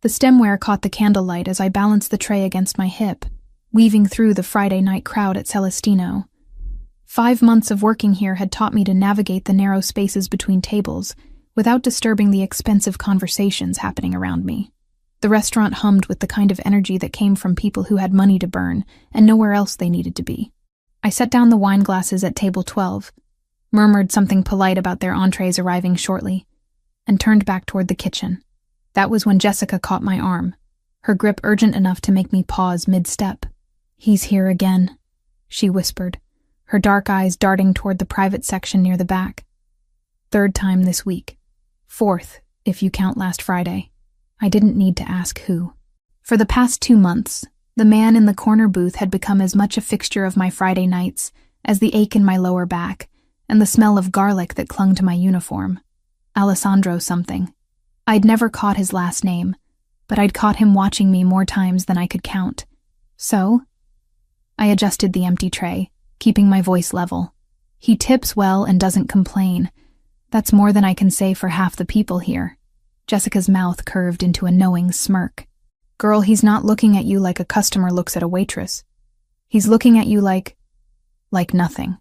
The stemware caught the candlelight as I balanced the tray against my hip, weaving through the Friday night crowd at Celestino. 5 months of working here had taught me to navigate the narrow spaces between tables without disturbing the expensive conversations happening around me. The restaurant hummed with the kind of energy that came from people who had money to burn and nowhere else they needed to be. I set down the wine glasses at table 12, murmured something polite about their entrees arriving shortly, and turned back toward the kitchen. That was when Jessica caught my arm, her grip urgent enough to make me pause mid-step. "He's here again," she whispered, her dark eyes darting toward the private section near the back. "Third time this week. Fourth, if you count last Friday." I didn't need to ask who. For the past 2 months, the man in the corner booth had become as much a fixture of my Friday nights as the ache in my lower back and the smell of garlic that clung to my uniform. Alessandro something. I'd never caught his last name, but I'd caught him watching me more times than I could count. So, I adjusted the empty tray, keeping my voice level. "He tips well and doesn't complain. That's more than I can say for half the people here." Jessica's mouth curved into a knowing smirk. "Girl, he's not looking at you like a customer looks at a waitress. He's looking at you like nothing."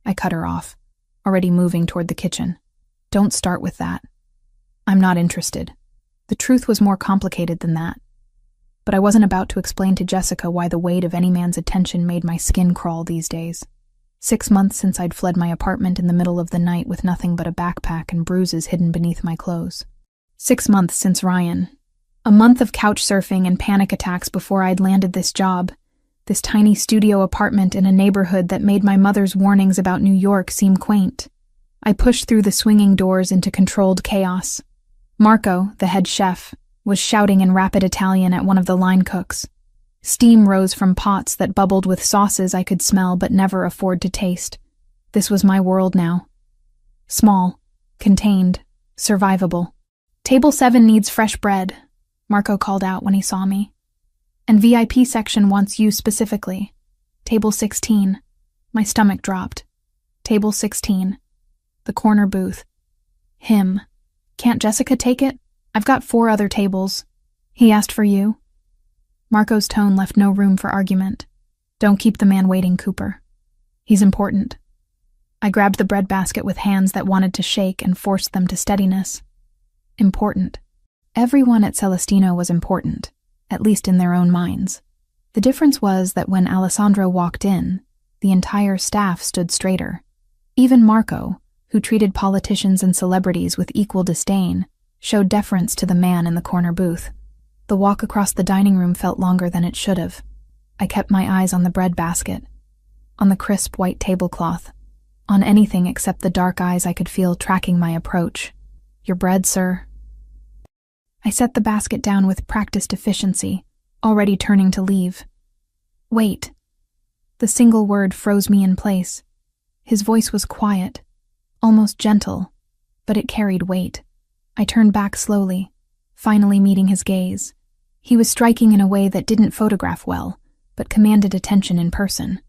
I cut her off, already moving toward the kitchen. "Don't start with that. I'm not interested." The truth was more complicated than that. But I wasn't about to explain to Jessica why the weight of any man's attention made my skin crawl these days. 6 months since I'd fled my apartment in the middle of the night with nothing but a backpack and bruises hidden beneath my clothes. 6 months since Ryan. A month of couch surfing and panic attacks before I'd landed this job, this tiny studio apartment in a neighborhood that made my mother's warnings about New York seem quaint. I pushed through the swinging doors into controlled chaos. Marco, the head chef, was shouting in rapid Italian at one of the line cooks. Steam rose from pots that bubbled with sauces I could smell but never afford to taste. This was my world now. Small, contained, survivable. "Table 7 needs fresh bread," Marco called out when he saw me. "And VIP section wants you specifically. Table 16. My stomach dropped. Table 16. The corner booth. Him. "Can't Jessica take it? I've got 4 other tables." "He asked for you." Marco's tone left no room for argument. "Don't keep the man waiting, Cooper. He's important." I grabbed the breadbasket with hands that wanted to shake and forced them to steadiness. Important. Everyone at Celestino was important, at least in their own minds. The difference was that when Alessandro walked in, the entire staff stood straighter. Even Marco, who treated politicians and celebrities with equal disdain, showed deference to the man in the corner booth. The walk across the dining room felt longer than it should have. I kept my eyes on the breadbasket, on the crisp white tablecloth, on anything except the dark eyes I could feel tracking my approach. "Your bread, sir." I set the basket down with practiced efficiency, already turning to leave. "Wait." The single word froze me in place. His voice was quiet, almost gentle, but it carried weight. I turned back slowly, finally meeting his gaze. He was striking in a way that didn't photograph well, but commanded attention in person.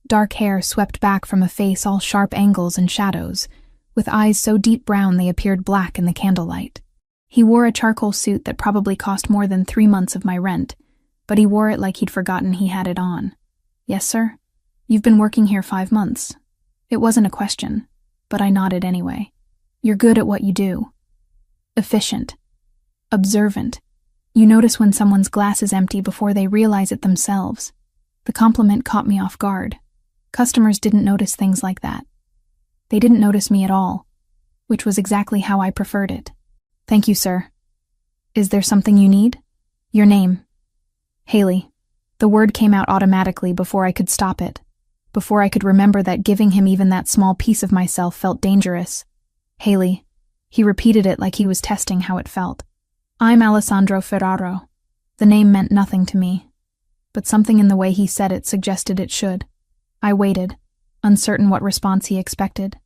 Dark hair swept back from a face all sharp angles and shadows, with eyes so deep brown they appeared black in the candlelight. He wore a charcoal suit that probably cost more than 3 months of my rent, but he wore it like he'd forgotten he had it on. "Yes, sir? You've been working here 5 months." It wasn't a question, but I nodded anyway. "You're good at what you do. Efficient. Observant. You notice when someone's glass is empty before they realize it themselves." The compliment caught me off guard. Customers didn't notice things like that. They didn't notice me at all, which was exactly how I preferred it. "Thank you, sir. Is there something you need?" "Your name." "Haley." The word came out automatically before I could stop it, before I could remember that giving him even that small piece of myself felt dangerous. "Haley." He repeated it like he was testing how it felt. "I'm Alessandro Ferraro." The name meant nothing to me, but something in the way he said it suggested it should. I waited, uncertain what response he expected.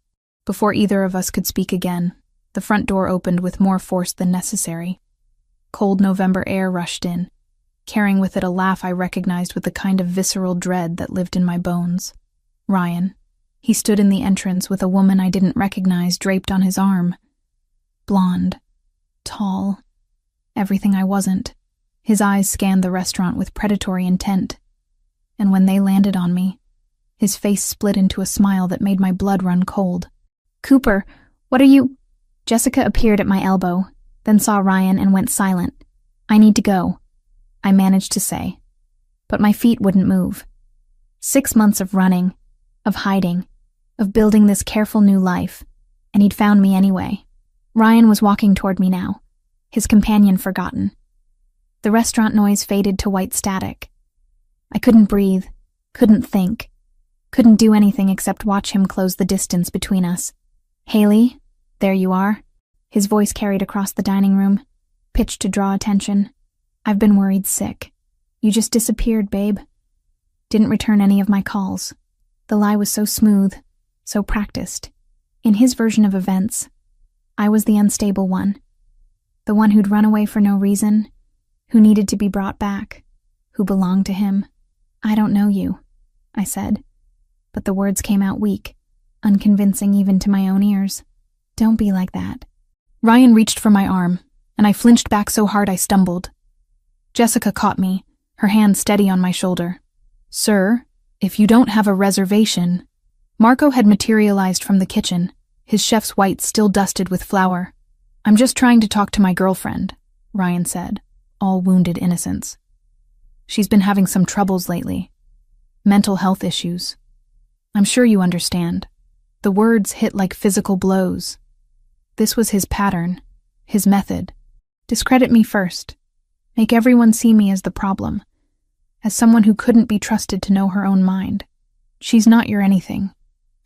Before either of us could speak again, the front door opened with more force than necessary. Cold November air rushed in, carrying with it a laugh I recognized with the kind of visceral dread that lived in my bones. Ryan. He stood in the entrance with a woman I didn't recognize draped on his arm. Blonde. Tall. Everything I wasn't. His eyes scanned the restaurant with predatory intent. And when they landed on me, his face split into a smile that made my blood run cold. "Cooper, what are you—" Jessica appeared at my elbow, then saw Ryan and went silent. "I need to go," I managed to say. But my feet wouldn't move. 6 months of running, of hiding, of building this careful new life, and he'd found me anyway. Ryan was walking toward me now, his companion forgotten. The restaurant noise faded to white static. I couldn't breathe, couldn't think, couldn't do anything except watch him close the distance between us. "Haley, there you are." His voice carried across the dining room, pitched to draw attention. "I've been worried sick. You just disappeared, babe." Didn't return any of my calls. The lie was so smooth, so practiced. In his version of events, I was the unstable one. The one who'd run away for no reason, who needed to be brought back, who belonged to him. "I don't know you," I said, but the words came out weak, unconvincing even to my own ears. "Don't be like that." Ryan reached for my arm, and I flinched back so hard I stumbled. Jessica caught me, her hand steady on my shoulder. "Sir, if you don't have a reservation—" Marco had materialized from the kitchen, his chef's whites still dusted with flour. "I'm just trying to talk to my girlfriend," Ryan said, all wounded innocence. "She's been having some troubles lately. Mental health issues. I'm sure you understand." The words hit like physical blows. This was his pattern, his method. Discredit me first. Make everyone see me as the problem, as someone who couldn't be trusted to know her own mind. "She's not your anything."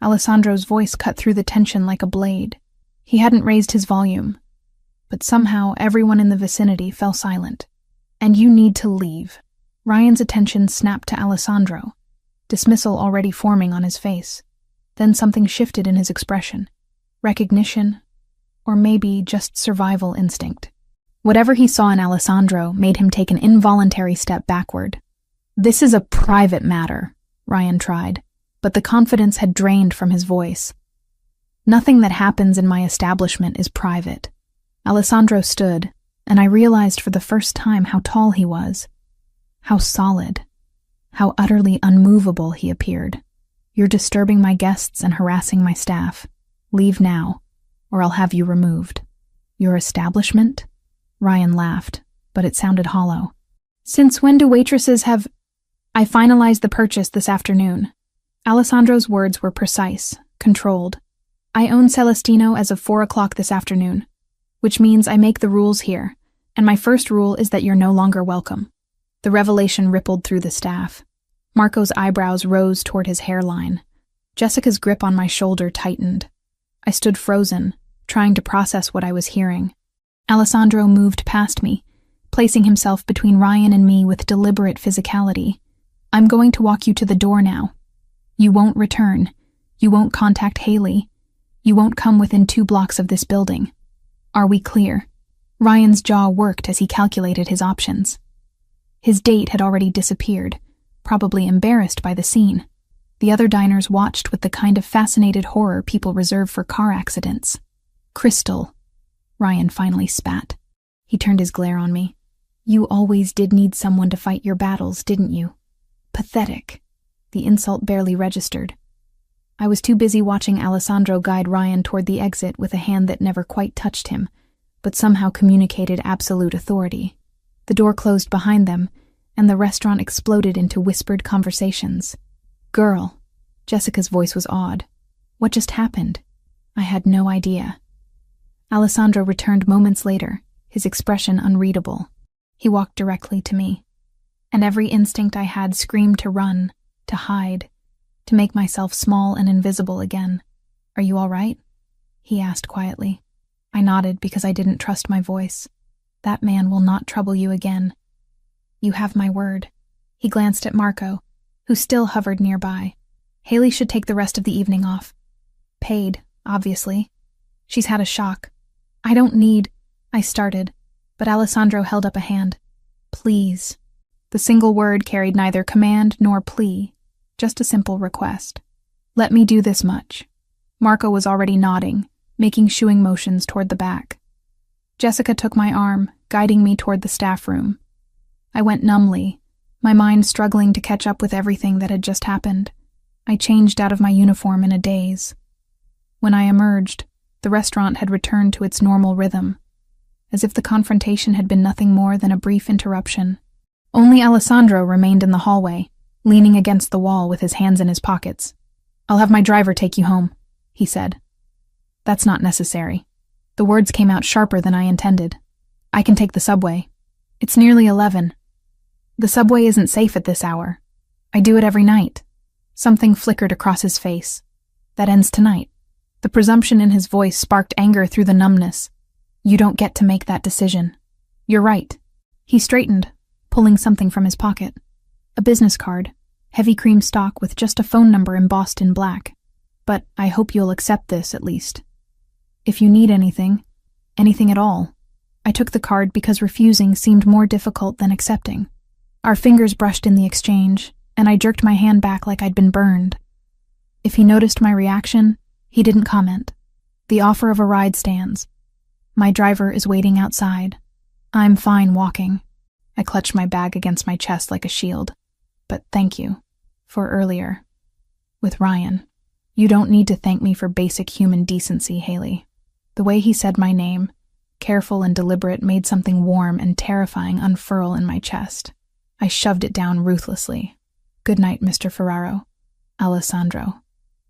Alessandro's voice cut through the tension like a blade. He hadn't raised his volume, but somehow everyone in the vicinity fell silent. "And you need to leave." Ryan's attention snapped to Alessandro, dismissal already forming on his face. Then something shifted in his expression. Recognition, or maybe just survival instinct. Whatever he saw in Alessandro made him take an involuntary step backward. "This is a private matter," Ryan tried, but the confidence had drained from his voice. "Nothing that happens in my establishment is private." Alessandro stood, and I realized for the first time how tall he was, how solid, how utterly unmovable he appeared. "You're disturbing my guests and harassing my staff. Leave now, or I'll have you removed." "Your establishment?" Ryan laughed, but it sounded hollow. "Since when do waitresses have—" "I finalized the purchase this afternoon." Alessandro's words were precise, controlled. "I own Celestino as of 4 o'clock this afternoon, which means I make the rules here, and my first rule is that you're no longer welcome." The revelation rippled through the staff. Marco's eyebrows rose toward his hairline. Jessica's grip on my shoulder tightened. I stood frozen, trying to process what I was hearing. Alessandro moved past me, placing himself between Ryan and me with deliberate physicality. "I'm going to walk you to the door now. You won't return. You won't contact Haley. You won't come within 2 blocks of this building. Are we clear?" Ryan's jaw worked as he calculated his options. His date had already disappeared, probably embarrassed by the scene. The other diners watched with the kind of fascinated horror people reserve for car accidents. "Crystal," Ryan finally spat. He turned his glare on me. "You always did need someone to fight your battles, didn't you?" Pathetic. The insult barely registered. I was too busy watching Alessandro guide Ryan toward the exit with a hand that never quite touched him, but somehow communicated absolute authority. The door closed behind them, and the restaurant exploded into whispered conversations. "Girl," Jessica's voice was awed. "What just happened?" I had no idea. Alessandro returned moments later, his expression unreadable. He walked directly to me, and every instinct I had screamed to run, to hide, to make myself small and invisible again. "Are you all right?" he asked quietly. I nodded because I didn't trust my voice. "That man will not trouble you again. You have my word." He glanced at Marco, who still hovered nearby. "Haley should take the rest of the evening off. Paid, obviously. She's had a shock." "I don't need—" I started, but Alessandro held up a hand. "Please." The single word carried neither command nor plea, just a simple request. "Let me do this much." Marco was already nodding, making shooing motions toward the back. Jessica took my arm, guiding me toward the staff room. I went numbly, my mind struggling to catch up with everything that had just happened. I changed out of my uniform in a daze. When I emerged, the restaurant had returned to its normal rhythm, as if the confrontation had been nothing more than a brief interruption. Only Alessandro remained in the hallway, leaning against the wall with his hands in his pockets. "I'll have my driver take you home," he said. "That's not necessary." The words came out sharper than I intended. "I can take the subway. It's nearly 11. The subway isn't safe at this hour. I do it every night." Something flickered across his face. "That ends tonight." The presumption in his voice sparked anger through the numbness. "You don't get to make that decision." "You're right." He straightened, pulling something from his pocket. A business card, heavy cream stock with just a phone number embossed in black. "But I hope you'll accept this, at least. If you need anything at all." I took the card because refusing seemed more difficult than accepting. Our fingers brushed in the exchange, and I jerked my hand back like I'd been burned. If he noticed my reaction, he didn't comment. "The offer of a ride stands. My driver is waiting outside. I'm fine walking." I clutched my bag against my chest like a shield. "But thank you. For earlier. With Ryan. You don't need to thank me for basic human decency, Haley." The way he said my name, careful and deliberate, made something warm and terrifying unfurl in my chest. I shoved it down ruthlessly. "Good night, Mr. Ferraro." "Alessandro,"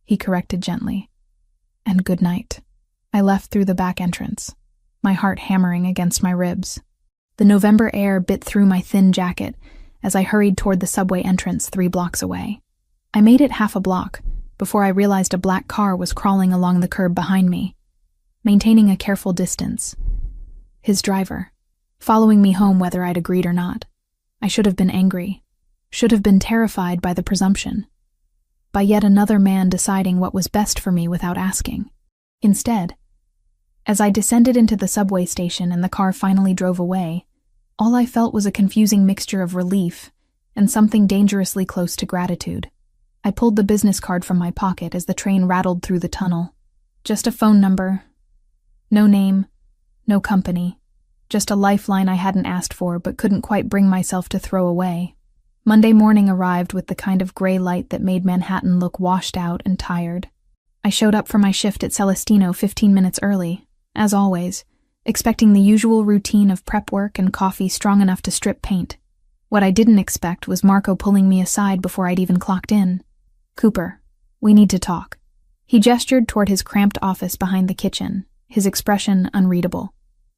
he corrected gently. "And good night." I left through the back entrance, my heart hammering against my ribs. The November air bit through my thin jacket as I hurried toward the subway entrance 3 blocks away. I made it half a block before I realized a black car was crawling along the curb behind me, maintaining a careful distance. His driver, following me home whether I'd agreed or not. I should have been angry, should have been terrified by the presumption, by yet another man deciding what was best for me without asking. Instead, as I descended into the subway station and the car finally drove away, all I felt was a confusing mixture of relief and something dangerously close to gratitude. I pulled the business card from my pocket as the train rattled through the tunnel. Just a phone number. No name, no company. Just a lifeline I hadn't asked for but couldn't quite bring myself to throw away. Monday morning arrived with the kind of gray light that made Manhattan look washed out and tired. I showed up for my shift at Celestino 15 minutes early, as always, expecting the usual routine of prep work and coffee strong enough to strip paint. What I didn't expect was Marco pulling me aside before I'd even clocked in. "Cooper, we need to talk." He gestured toward his cramped office behind the kitchen, his expression unreadable.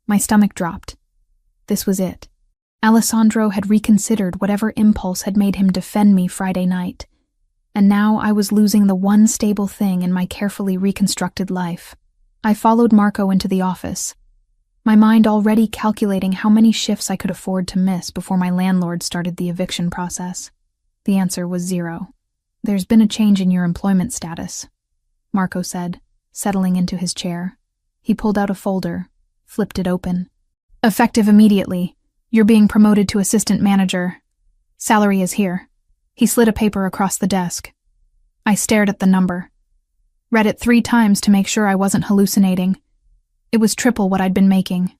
My stomach dropped. This was it. Alessandro had reconsidered whatever impulse had made him defend me Friday night, and now I was losing the one stable thing in my carefully reconstructed life. I followed Marco into the office, my mind already calculating how many shifts I could afford to miss before my landlord started the eviction process. The answer was 0. "There's been a change in your employment status," Marco said, settling into his chair. He pulled out a folder, flipped it open. "Effective immediately. You're being promoted to assistant manager. Salary is here." He slid a paper across the desk. I stared at the number. Read it 3 times to make sure I wasn't hallucinating. It was triple what I'd been making.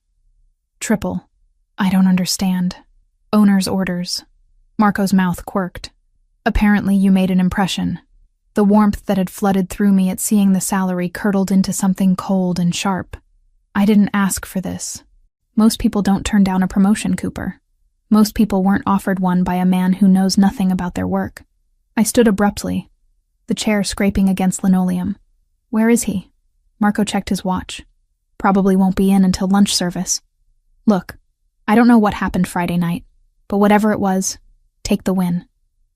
Triple. I don't understand. Owner's orders. Marco's mouth quirked. "Apparently you made an impression." The warmth that had flooded through me at seeing the salary curdled into something cold and sharp. I didn't ask for this. Most people don't turn down a promotion, Cooper. Most people weren't offered one by a man who knows nothing about their work. I stood abruptly, the chair scraping against linoleum. "Where is he?" Marco checked his watch. "Probably won't be in until lunch service." "Look, I don't know what happened Friday night, but whatever it was, take the win.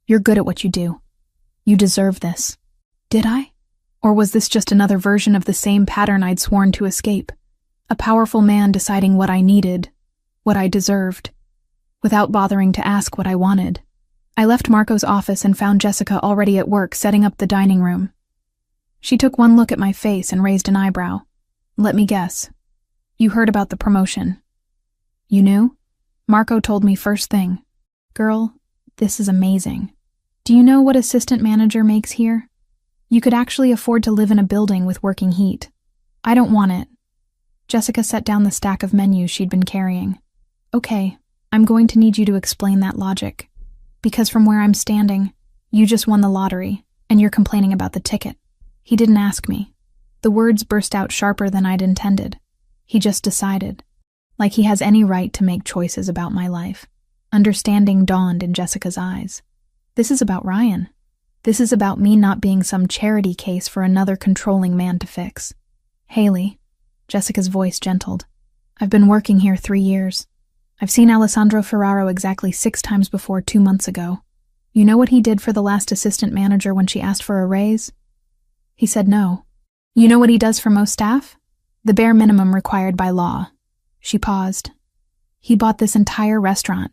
You're good at what you do. You deserve this." Did I? Or was this just another version of the same pattern I'd sworn to escape? A powerful man deciding what I needed, what I deserved, without bothering to ask what I wanted. I left Marco's office and found Jessica already at work setting up the dining room. She took one look at my face and raised an eyebrow. "Let me guess. You heard about the promotion." "You knew?" "Marco told me first thing." "Girl, this is amazing. Do you know what assistant manager makes here? You could actually afford to live in a building with working heat. I don't want it." Jessica set down the stack of menus she'd been carrying. "Okay, I'm going to need you to explain that logic. Because from where I'm standing, you just won the lottery, and you're complaining about the ticket. He didn't ask me. The words burst out sharper than I'd intended. He just decided. Like he has any right to make choices about my life. Understanding dawned in Jessica's eyes. This is about Ryan. This is about me not being some charity case for another controlling man to fix. Haley, Jessica's voice gentled. I've been working here 3 years. I've seen Alessandro Ferraro exactly 6 times before 2 months ago. You know what he did for the last assistant manager when she asked for a raise? He said no. You know what he does for most staff? The bare minimum required by law. She paused. He bought this entire restaurant.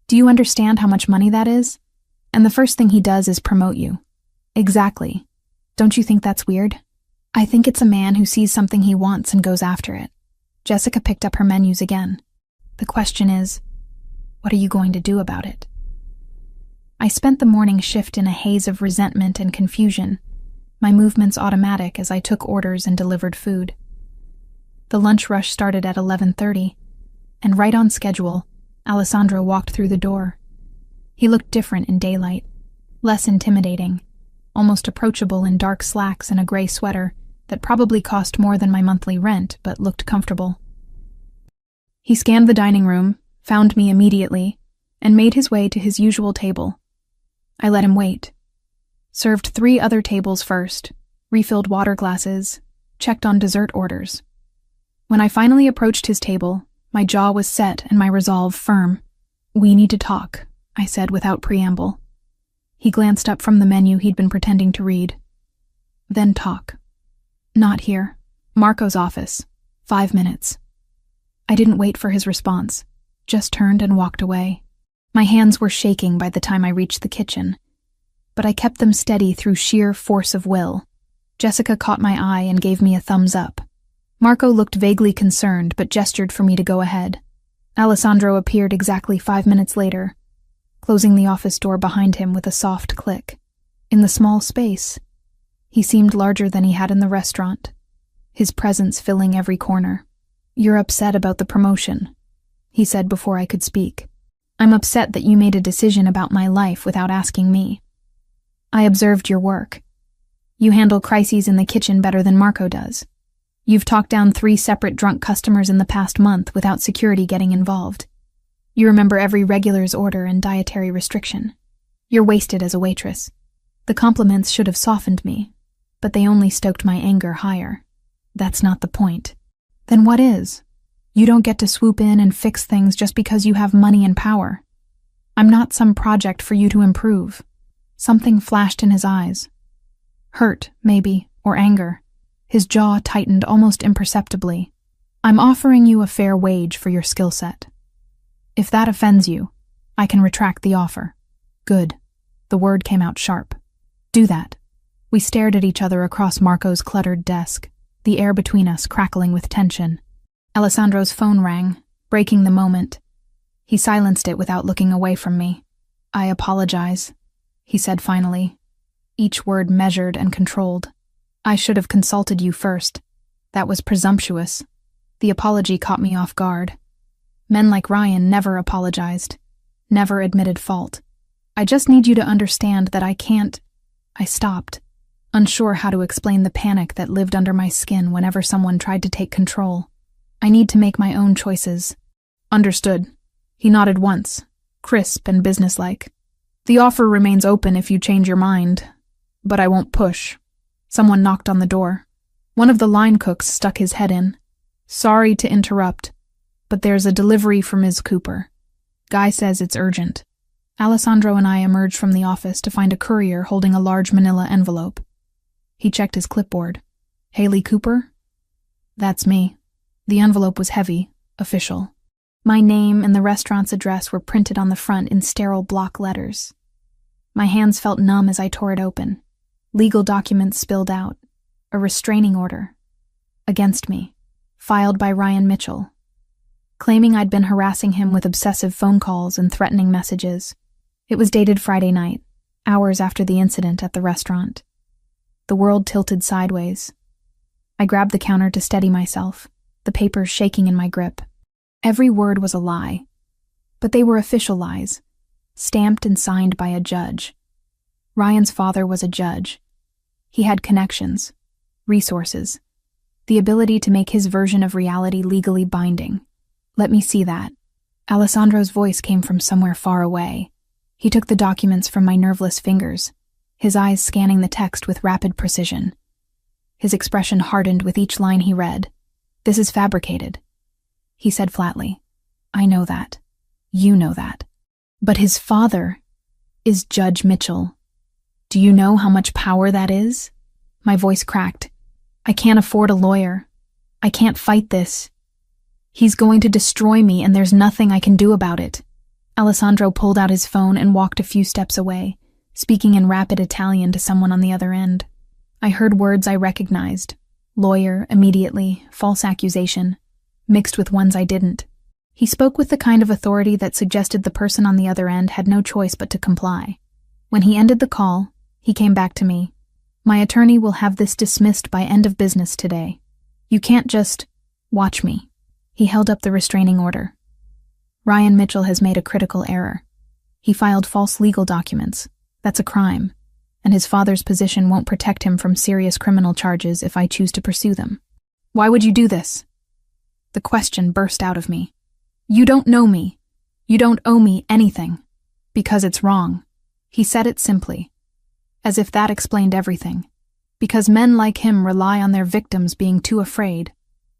Do you understand how much money that is? And the first thing he does is promote you. Exactly. Don't you think that's weird? I think it's a man who sees something he wants and goes after it. Jessica picked up her menus again. The question is, what are you going to do about it? I spent the morning shift in a haze of resentment and confusion, my movements automatic as I took orders and delivered food. The lunch rush started at 11:30, and right on schedule, Alessandro walked through the door. He looked different in daylight, less intimidating, almost approachable in dark slacks and a gray sweater that probably cost more than my monthly rent but looked comfortable. He scanned the dining room, found me immediately, and made his way to his usual table. I let him wait. Served 3 other tables first, refilled water glasses, checked on dessert orders. When I finally approached his table, my jaw was set and my resolve firm. We need to talk, I said without preamble. He glanced up from the menu he'd been pretending to read. Then talk. Not here. Marco's office. 5 minutes. I didn't wait for his response, just turned and walked away. My hands were shaking by the time I reached the kitchen, but I kept them steady through sheer force of will. Jessica caught my eye and gave me a thumbs up. Marco looked vaguely concerned but gestured for me to go ahead. Alessandro appeared exactly 5 minutes later, closing the office door behind him with a soft click. In the small space, he seemed larger than he had in the restaurant, his presence filling every corner. You're upset about the promotion, he said before I could speak. I'm upset that you made a decision about my life without asking me. I observed your work. You handle crises in the kitchen better than Marco does. You've talked down 3 separate drunk customers in the past month without security getting involved. You remember every regular's order and dietary restriction. You're wasted as a waitress. The compliments should have softened me, but they only stoked my anger higher. That's not the point. Then what is? You don't get to swoop in and fix things just because you have money and power. I'm not some project for you to improve. Something flashed in his eyes. Hurt, maybe, or anger. His jaw tightened almost imperceptibly. I'm offering you a fair wage for your skill set. If that offends you, I can retract the offer. Good. The word came out sharp. Do that. We stared at each other across Marco's cluttered desk, the air between us crackling with tension. Alessandro's phone rang, breaking the moment. He silenced it without looking away from me. I apologize, he said finally, each word measured and controlled. I should have consulted you first. That was presumptuous. The apology caught me off guard. Men like Ryan never apologized, never admitted fault. I just need you to understand that I can't. I stopped, unsure how to explain the panic that lived under my skin whenever someone tried to take control. I need to make my own choices. Understood. He nodded once, crisp and businesslike. The offer remains open if you change your mind, but I won't push. Someone knocked on the door. One of the line cooks stuck his head in. Sorry to interrupt, but there's a delivery for Ms. Cooper. Guy says it's urgent. Alessandro and I emerged from the office to find a courier holding a large manila envelope. He checked his clipboard. Haley Cooper? That's me. The envelope was heavy, official. My name and the restaurant's address were printed on the front in sterile block letters. My hands felt numb as I tore it open. Legal documents spilled out. A restraining order. Against me. Filed by Ryan Mitchell. Claiming I'd been harassing him with obsessive phone calls and threatening messages. It was dated Friday night, hours after the incident at the restaurant. The world tilted sideways. I grabbed the counter to steady myself, the papers shaking in my grip. Every word was a lie. But they were official lies, stamped and signed by a judge. Ryan's father was a judge. He had connections, resources, the ability to make his version of reality legally binding. Let me see that. Alessandro's voice came from somewhere far away. He took the documents from my nerveless fingers, his eyes scanning the text with rapid precision. His expression hardened with each line he read. "This is fabricated," he said flatly. "I know that. You know that. But his father is Judge Mitchell. Do you know how much power that is?" My voice cracked. "I can't afford a lawyer. I can't fight this. He's going to destroy me, and there's nothing I can do about it." Alessandro pulled out his phone and walked a few steps away, speaking in rapid Italian to someone on the other end. I heard words I recognized. Lawyer, immediately, false accusation, mixed with ones I didn't. He spoke with the kind of authority that suggested the person on the other end had no choice but to comply. When he ended the call, he came back to me. "My attorney will have this dismissed by end of business today. You can't just watch me." He held up the restraining order. "Ryan Mitchell has made a critical error. He filed false legal documents. That's a crime, and his father's position won't protect him from serious criminal charges if I choose to pursue them." "Why would you do this?" The question burst out of me. "You don't know me. You don't owe me anything. Because it's wrong." He said it simply, as if that explained everything. Because men like him rely on their victims being too afraid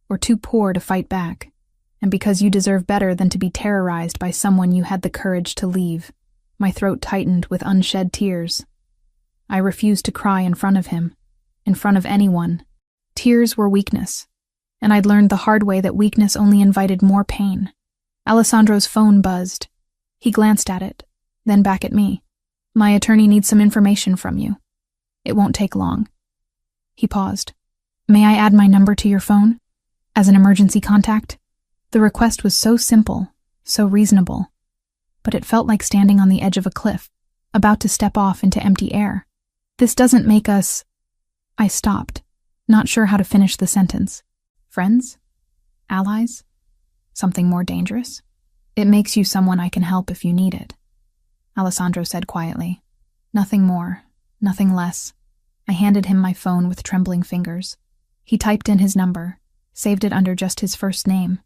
or too poor to fight back, and because you deserve better than to be terrorized by someone you had the courage to leave. My throat tightened with unshed tears. I refused to cry in front of him, in front of anyone. Tears were weakness, and I'd learned the hard way that weakness only invited more pain. Alessandro's phone buzzed. He glanced at it, then back at me. "My attorney needs some information from you. It won't take long." He paused. "May I add my number to your phone? As an emergency contact?" The request was so simple, so reasonable, but it felt like standing on the edge of a cliff, about to step off into empty air. "This doesn't make us—" I stopped, not sure how to finish the sentence. "Friends? Allies? Something more dangerous?" "It makes you someone I can help if you need it," Alessandro said quietly. "Nothing more, nothing less." I handed him my phone with trembling fingers. He typed in his number, saved it under just his first name,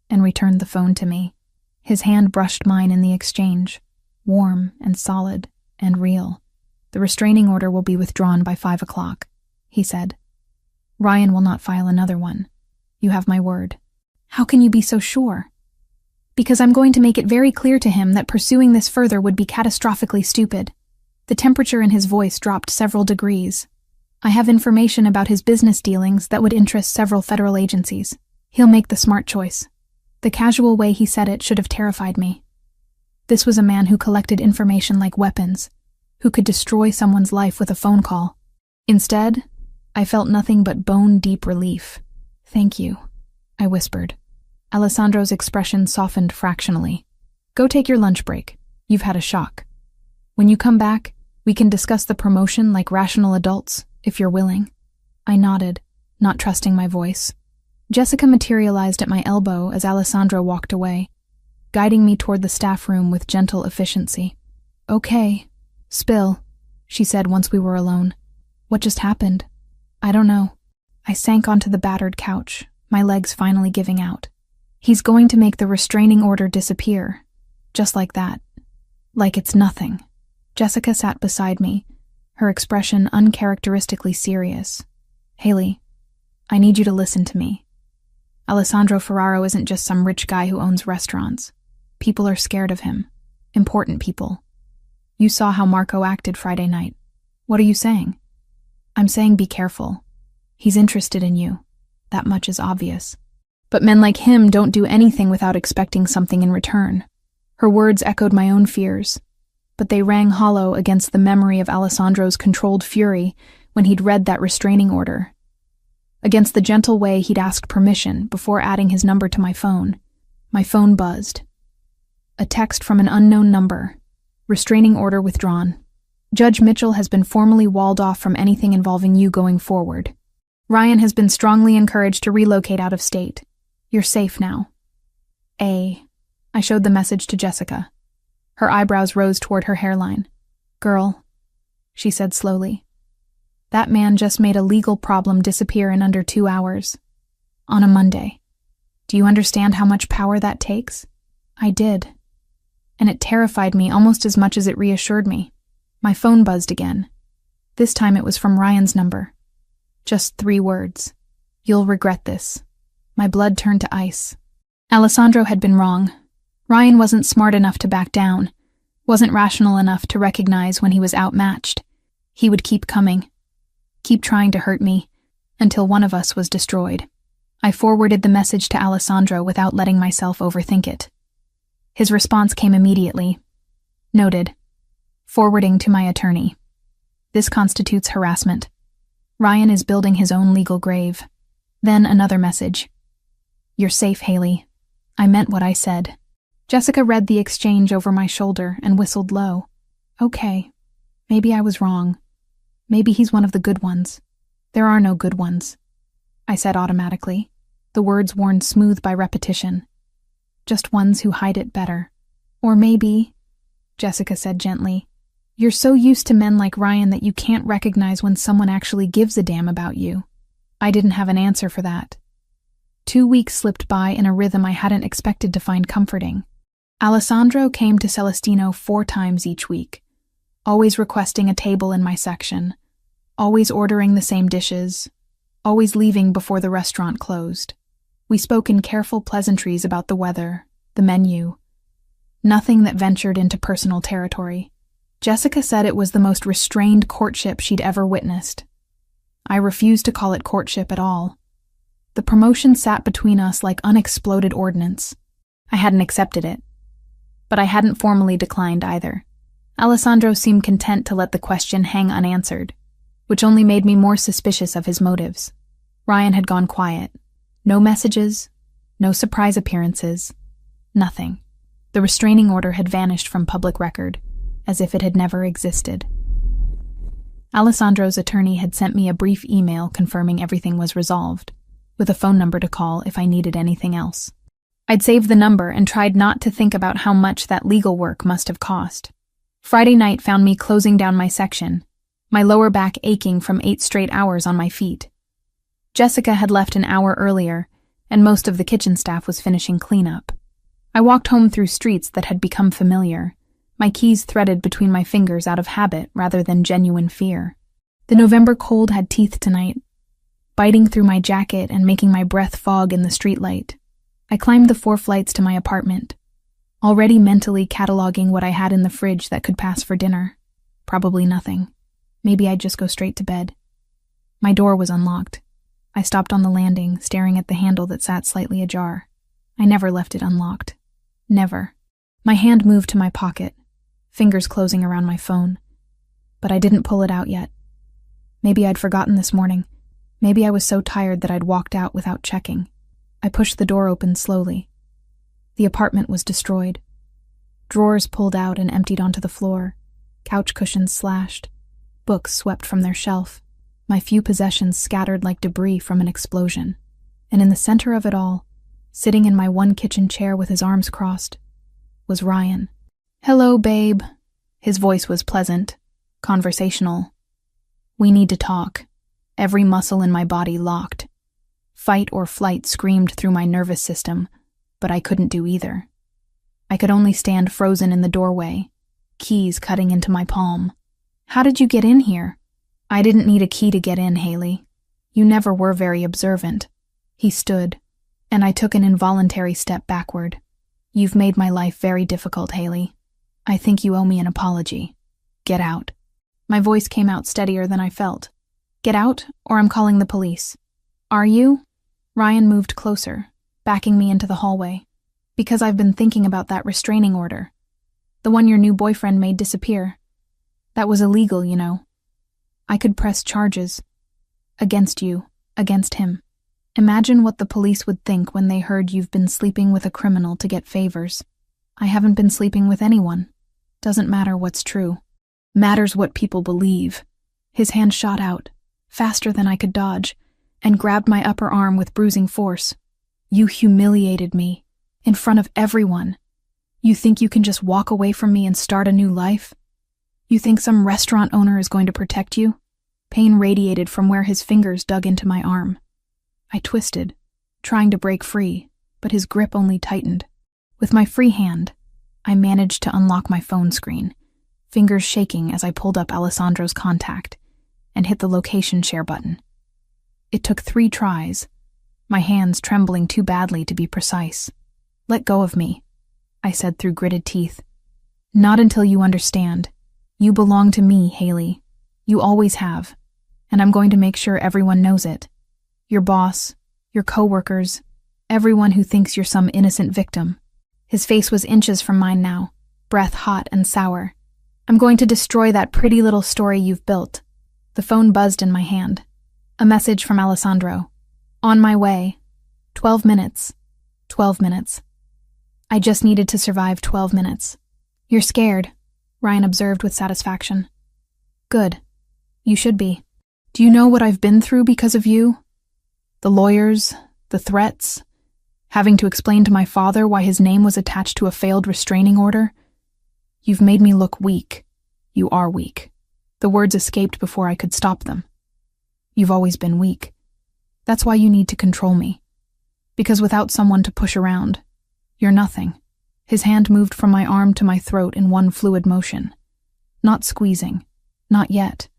and returned the phone to me. His hand brushed mine in the exchange, warm and solid and real. "The restraining order will be withdrawn by 5 o'clock, he said. "Ryan will not file another one. You have my word." "How can you be so sure?" "Because I'm going to make it very clear to him that pursuing this further would be catastrophically stupid." The temperature in his voice dropped several degrees. "I have information about his business dealings that would interest several federal agencies. He'll make the smart choice." The casual way he said it should have terrified me. This was a man who collected information like weapons, who could destroy someone's life with a phone call. Instead, I felt nothing but bone-deep relief. "Thank you," I whispered. Alessandro's expression softened fractionally. "Go take your lunch break. You've had a shock. When you come back, we can discuss the promotion like rational adults, if you're willing." I nodded, not trusting my voice. Jessica materialized at my elbow as Alessandro walked away, guiding me toward the staff room with gentle efficiency. "Okay, spill," she said once we were alone. "What just happened?" "I don't know." I sank onto the battered couch, my legs finally giving out. "He's going to make the restraining order disappear. Just like that. Like it's nothing." Jessica sat beside me, her expression uncharacteristically serious. "Haley, I need you to listen to me. Alessandro Ferraro isn't just some rich guy who owns restaurants. People are scared of him. Important people. You saw how Marco acted Friday night. What are you saying?" "I'm saying be careful. He's interested in you. That much is obvious. But men like him don't do anything without expecting something in return." Her words echoed my own fears, but they rang hollow against the memory of Alessandro's controlled fury when he'd read that restraining order, against the gentle way he'd asked permission before adding his number to my phone. My phone buzzed. A text from an unknown number. "Restraining order withdrawn. Judge Mitchell has been formally walled off from anything involving you going forward. Ryan has been strongly encouraged to relocate out of state. You're safe now. I I showed the message to Jessica. Her eyebrows rose toward her hairline. "Girl," she said slowly, "that man just made a legal problem disappear in under 2 hours. On a Monday. Do you understand how much power that takes?" I did. And it terrified me almost as much as it reassured me. My phone buzzed again. This time it was from Ryan's number. Just 3 words. "You'll regret this." My blood turned to ice. Alessandro had been wrong. Ryan wasn't smart enough to back down, wasn't rational enough to recognize when he was outmatched. He would keep coming, keep trying to hurt me, until one of us was destroyed. I forwarded the message to Alessandro without letting myself overthink it. His response came immediately. "Noted. Forwarding to my attorney. This constitutes harassment. Ryan is building his own legal grave." Then another message. "You're safe, Haley. I meant what I said." Jessica read the exchange over my shoulder and whistled low. "Okay. Maybe I was wrong. Maybe he's one of the good ones. There are no good ones," I said automatically, the words worn smooth by repetition. "Just ones who hide it better. Or maybe," Jessica said gently, "you're so used to men like Ryan that you can't recognize when someone actually gives a damn about you." I didn't have an answer for that. 2 weeks slipped by in a rhythm I hadn't expected to find comforting. Alessandro came to Celestino 4 times each week, always requesting a table in my section, always ordering the same dishes, always leaving before the restaurant closed. We spoke in careful pleasantries about the weather, the menu, nothing that ventured into personal territory. Jessica said it was the most restrained courtship she'd ever witnessed. I refused to call it courtship at all. The promotion sat between us like unexploded ordnance. I hadn't accepted it, but I hadn't formally declined either. Alessandro seemed content to let the question hang unanswered, which only made me more suspicious of his motives. Ryan had gone quiet. No messages, no surprise appearances, nothing. The restraining order had vanished from public record, as if it had never existed. Alessandro's attorney had sent me a brief email confirming everything was resolved, with a phone number to call if I needed anything else. I'd saved the number and tried not to think about how much that legal work must have cost. Friday night found me closing down my section, my lower back aching from 8 straight hours on my feet. Jessica had left an hour earlier, and most of the kitchen staff was finishing cleanup. I walked home through streets that had become familiar, my keys threaded between my fingers out of habit rather than genuine fear. The November cold had teeth tonight, biting through my jacket and making my breath fog in the streetlight. I climbed the 4 flights to my apartment, already mentally cataloging what I had in the fridge that could pass for dinner. Probably nothing. Maybe I'd just go straight to bed. My door was unlocked. I stopped on the landing, staring at the handle that sat slightly ajar. I never left it unlocked. Never. My hand moved to my pocket, fingers closing around my phone. But I didn't pull it out yet. Maybe I'd forgotten this morning. Maybe I was so tired that I'd walked out without checking. I pushed the door open slowly. The apartment was destroyed. Drawers pulled out and emptied onto the floor, couch cushions slashed, books swept from their shelf, my few possessions scattered like debris from an explosion. And in the center of it all, sitting in my one kitchen chair with his arms crossed, was Ryan. "Hello, babe." His voice was pleasant, conversational. "We need to talk." Every muscle in my body locked. Fight or flight screamed through my nervous system, but I couldn't do either. I could only stand frozen in the doorway, keys cutting into my palm. "How did you get in here?" "I didn't need a key to get in, Haley. You never were very observant." He stood, and I took an involuntary step backward. "You've made my life very difficult, Haley. I think you owe me an apology. Get out." My voice came out steadier than I felt. "Get out, or I'm calling the police." "Are you?" Ryan moved closer, backing me into the hallway. "Because I've been thinking about that restraining order. The one your new boyfriend made disappear. That was illegal, you know. I could press charges. Against you, against him. Imagine what the police would think when they heard you've been sleeping with a criminal to get favors. I haven't been sleeping with anyone. Doesn't matter what's true. Matters what people believe." His hand shot out, faster than I could dodge, and grabbed my upper arm with bruising force. "You humiliated me, in front of everyone. You think you can just walk away from me and start a new life? You think some restaurant owner is going to protect you? Pain radiated from where his fingers dug into my arm. I twisted, trying to break free, but his grip only tightened. With my free hand, I managed to unlock my phone screen, fingers shaking as I pulled up Alessandro's contact and hit the location share button. It took 3 tries, my hands trembling too badly to be precise. "Let go of me," I said through gritted teeth. "Not until you understand. You belong to me, Haley. You always have, and I'm going to make sure everyone knows it. Your boss, your coworkers, everyone who thinks you're some innocent victim." His face was inches from mine now, breath hot and sour. "I'm going to destroy that pretty little story you've built." The phone buzzed in my hand. A message from Alessandro. "On my way. 12 minutes. 12 minutes. I just needed to survive 12 minutes. "You're scared," Ryan observed with satisfaction. "Good. You should be. Do you know what I've been through because of you? The lawyers, the threats, having to explain to my father why his name was attached to a failed restraining order? You've made me look weak. You are weak." The words escaped before I could stop them. "You've always been weak. That's why you need to control me. Because without someone to push around, you're nothing." His hand moved from my arm to my throat in one fluid motion. Not squeezing. Not yet.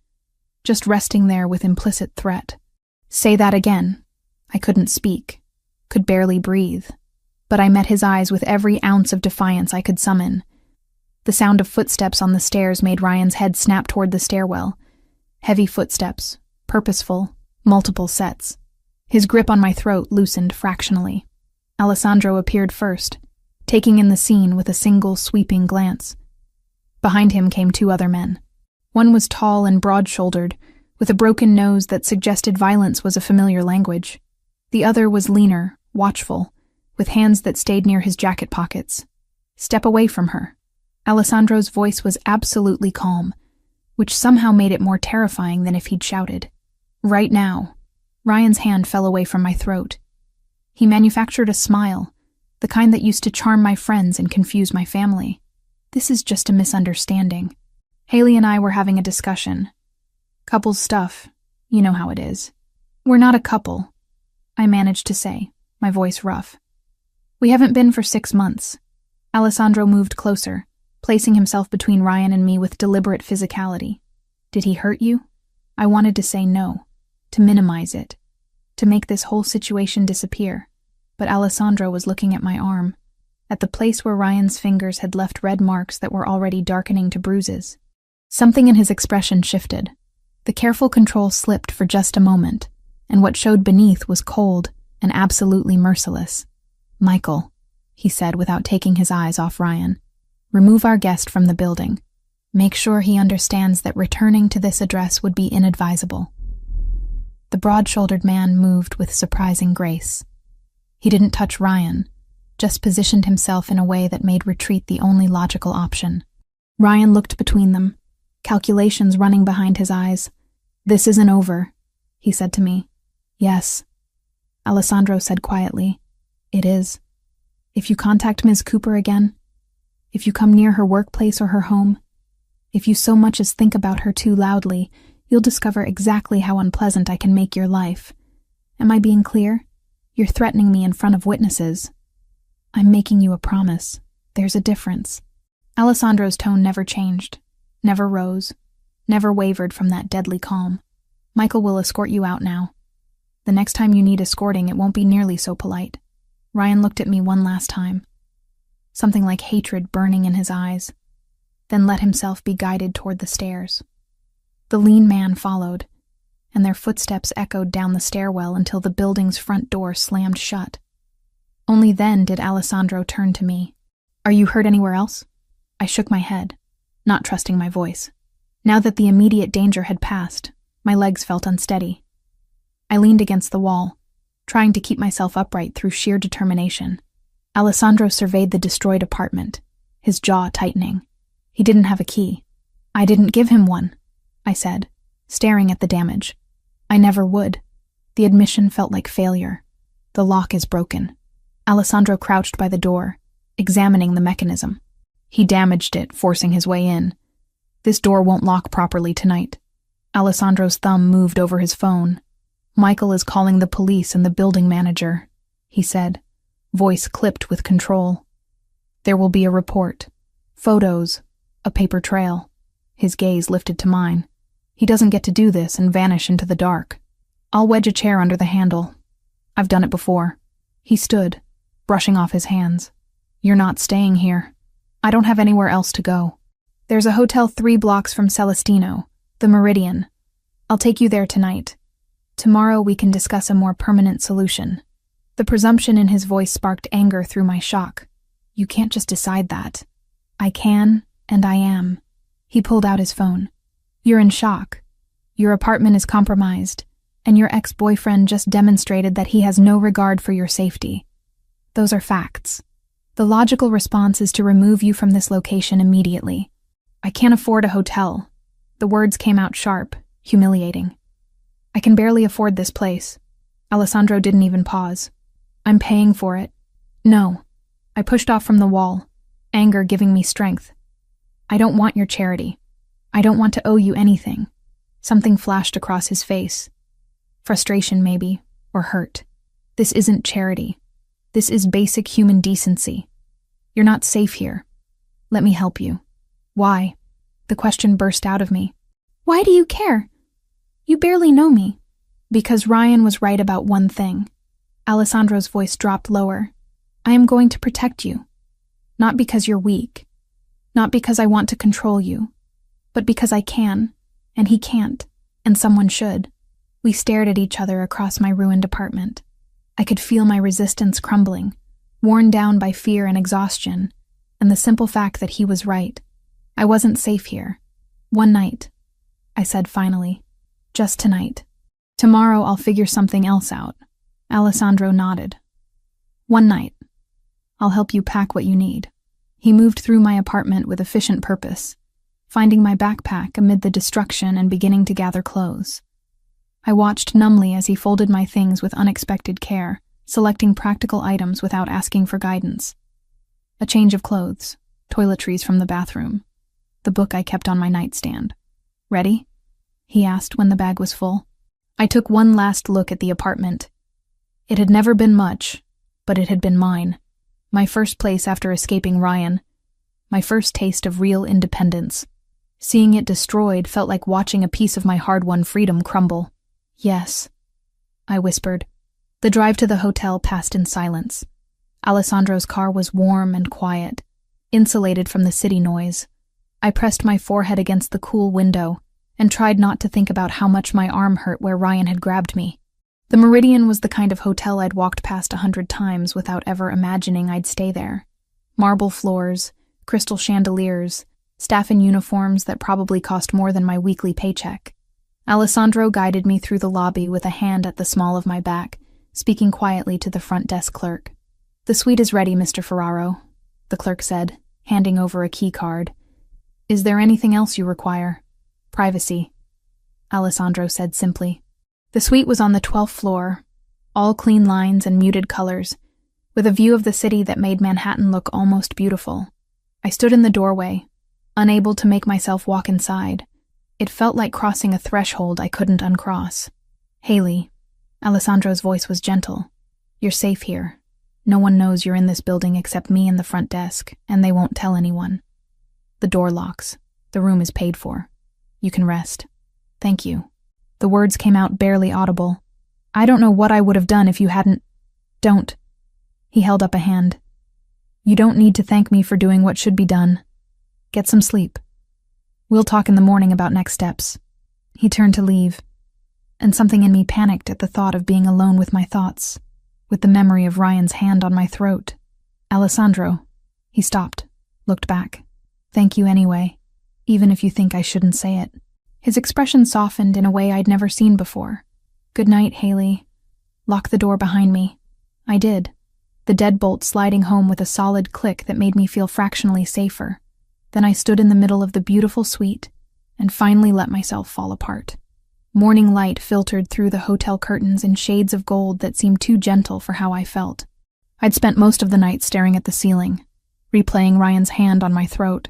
Just resting there with implicit threat. "Say that again." I couldn't speak. Could barely breathe. But I met his eyes with every ounce of defiance I could summon. The sound of footsteps on the stairs made Ryan's head snap toward the stairwell. Heavy footsteps, purposeful, multiple sets. His grip on my throat loosened fractionally. Alessandro appeared first, taking in the scene with a single sweeping glance. Behind him came 2 other men. One was tall and broad-shouldered, with a broken nose that suggested violence was a familiar language. The other was leaner, watchful, with hands that stayed near his jacket pockets. "Step away from her." Alessandro's voice was absolutely calm, which somehow made it more terrifying than if he'd shouted. "Right now." Ryan's hand fell away from my throat. He manufactured a smile, the kind that used to charm my friends and confuse my family. "This is just a misunderstanding. Haley and I were having a discussion. Couples stuff, you know how it is. We're not a couple," I managed to say, my voice rough. "We haven't been for 6 months." Alessandro moved closer, placing himself between Ryan and me with deliberate physicality. "Did he hurt you?" I wanted to say no, to minimize it, to make this whole situation disappear, but Alessandro was looking at my arm, at the place where Ryan's fingers had left red marks that were already darkening to bruises. Something in his expression shifted. The careful control slipped for just a moment, and what showed beneath was cold and absolutely merciless. "Michael," he said without taking his eyes off Ryan, "remove our guest from the building. Make sure he understands that returning to this address would be inadvisable." The broad-shouldered man moved with surprising grace. He didn't touch Ryan, just positioned himself in a way that made retreat the only logical option. Ryan looked between them, calculations running behind his eyes. "This isn't over," he said to me. "Yes," Alessandro said quietly. "It is. If you contact Ms. Cooper again, if you come near her workplace or her home, if you so much as think about her too loudly, you'll discover exactly how unpleasant I can make your life. Am I being clear? You're threatening me in front of witnesses. I'm making you a promise. There's a difference." Alessandro's tone never changed, never rose, never wavered from that deadly calm. "Michael will escort you out now. The next time you need escorting, it won't be nearly so polite." Ryan looked at me one last time, something like hatred burning in his eyes, then let himself be guided toward the stairs. The lean man followed, and their footsteps echoed down the stairwell until the building's front door slammed shut. Only then did Alessandro turn to me. "Are you hurt anywhere else?" I shook my head, not trusting my voice. Now that the immediate danger had passed, my legs felt unsteady. I leaned against the wall, trying to keep myself upright through sheer determination. Alessandro surveyed the destroyed apartment, his jaw tightening. He didn't have a key. "I didn't give him one," I said, staring at the damage. "I never would." The admission felt like failure. "The lock is broken." Alessandro crouched by the door, examining the mechanism. He damaged it, forcing his way in. This door won't lock properly tonight. Alessandro's thumb moved over his phone. Michael is calling the police and the building manager, he said, voice clipped with control. There will be a report. Photos. A paper trail. His gaze lifted to mine. He doesn't get to do this and vanish into the dark. I'll wedge a chair under the handle. I've done it before. He stood, brushing off his hands. You're not staying here. I don't have anywhere else to go. There's a hotel 3 blocks from Celestino, the Meridian. I'll take you there tonight. Tomorrow we can discuss a more permanent solution. The presumption in his voice sparked anger through my shock. You can't just decide that. I can, and I am. He pulled out his phone. You're in shock. Your apartment is compromised, and your ex-boyfriend just demonstrated that he has no regard for your safety. Those are facts. The logical response is to remove you from this location immediately. I can't afford a hotel. The words came out sharp, humiliating. I can barely afford this place. Alessandro didn't even pause. I'm paying for it. No. I pushed off from the wall, anger giving me strength. I don't want your charity. I don't want to owe you anything. Something flashed across his face. Frustration, maybe, or hurt. This isn't charity. This is basic human decency. You're not safe here. Let me help you. Why? The question burst out of me. Why do you care? You barely know me. Because Ryan was right about one thing. Alessandro's voice dropped lower. I am going to protect you. Not because you're weak. Not because I want to control you. But because I can, and he can't, and someone should. We stared at each other across my ruined apartment. I could feel my resistance crumbling, worn down by fear and exhaustion, and the simple fact that he was right. I wasn't safe here. One night, I said finally. Just tonight. Tomorrow I'll figure something else out. Alessandro nodded. One night. I'll help you pack what you need. He moved through my apartment with efficient purpose, finding my backpack amid the destruction and beginning to gather clothes. I watched numbly as he folded my things with unexpected care, selecting practical items without asking for guidance. A change of clothes, toiletries from the bathroom, the book I kept on my nightstand. Ready? He asked when the bag was full. I took one last look at the apartment. It had never been much, but it had been mine. My first place after escaping Ryan. My first taste of real independence. Seeing it destroyed felt like watching a piece of my hard-won freedom crumble. Yes, I whispered. The drive to the hotel passed in silence. Alessandro's car was warm and quiet, insulated from the city noise. I pressed my forehead against the cool window and tried not to think about how much my arm hurt where Ryan had grabbed me. The Meridian was the kind of hotel I'd walked past 100 times without ever imagining I'd stay there. Marble floors, crystal chandeliers, staff in uniforms that probably cost more than my weekly paycheck. Alessandro guided me through the lobby with a hand at the small of my back, speaking quietly to the front desk clerk. The suite is ready, Mr. Ferraro, the clerk said, handing over a key card. Is there anything else you require? Privacy, Alessandro said simply. The suite was on the 12th floor, all clean lines and muted colors, with a view of the city that made Manhattan look almost beautiful. I stood in the doorway, unable to make myself walk inside. It felt like crossing a threshold I couldn't uncross. Haley, Alessandro's voice was gentle. You're safe here. No one knows you're in this building except me and the front desk, and they won't tell anyone. The door locks. The room is paid for. You can rest. Thank you. The words came out barely audible. I don't know what I would have done if you hadn't... Don't. He held up a hand. You don't need to thank me for doing what should be done. Get some sleep. We'll talk in the morning about next steps. He turned to leave, and something in me panicked at the thought of being alone with my thoughts, with the memory of Ryan's hand on my throat. Alessandro. He stopped, looked back. Thank you anyway, even if you think I shouldn't say it. His expression softened in a way I'd never seen before. Good night, Haley. Lock the door behind me. I did, the deadbolt sliding home with a solid click that made me feel fractionally safer. Then I stood in the middle of the beautiful suite and finally let myself fall apart. Morning light filtered through the hotel curtains in shades of gold that seemed too gentle for how I felt. I'd spent most of the night staring at the ceiling, replaying Ryan's hand on my throat,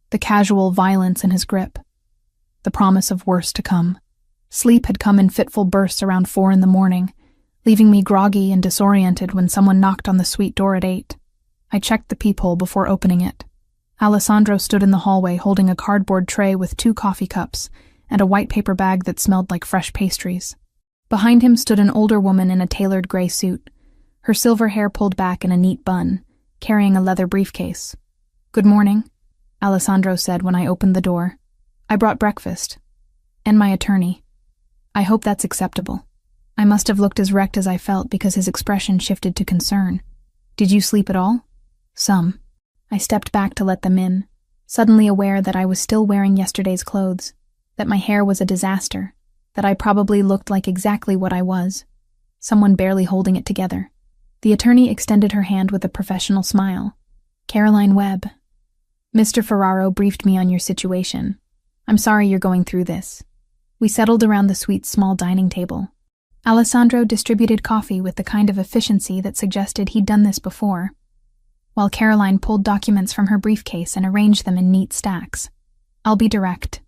the casual violence in his grip, the promise of worse to come. Sleep had come in fitful bursts around 4 a.m, leaving me groggy and disoriented when someone knocked on the suite door at 8. I checked the peephole before opening it. Alessandro stood in the hallway holding a cardboard tray with 2 coffee cups and a white paper bag that smelled like fresh pastries. Behind him stood an older woman in a tailored gray suit, her silver hair pulled back in a neat bun, carrying a leather briefcase. "Good morning," Alessandro said when I opened the door. "I brought breakfast. And my attorney. I hope that's acceptable." I must have looked as wrecked as I felt because his expression shifted to concern. "Did you sleep at all?" "Some." I stepped back to let them in, suddenly aware that I was still wearing yesterday's clothes, that my hair was a disaster, that I probably looked like exactly what I was, someone barely holding it together. The attorney extended her hand with a professional smile. "Caroline Webb. Mr. Ferraro briefed me on your situation. I'm sorry you're going through this." We settled around the suite's small dining table. Alessandro distributed coffee with the kind of efficiency that suggested he'd done this before, while Caroline pulled documents from her briefcase and arranged them in neat stacks. "I'll be direct,"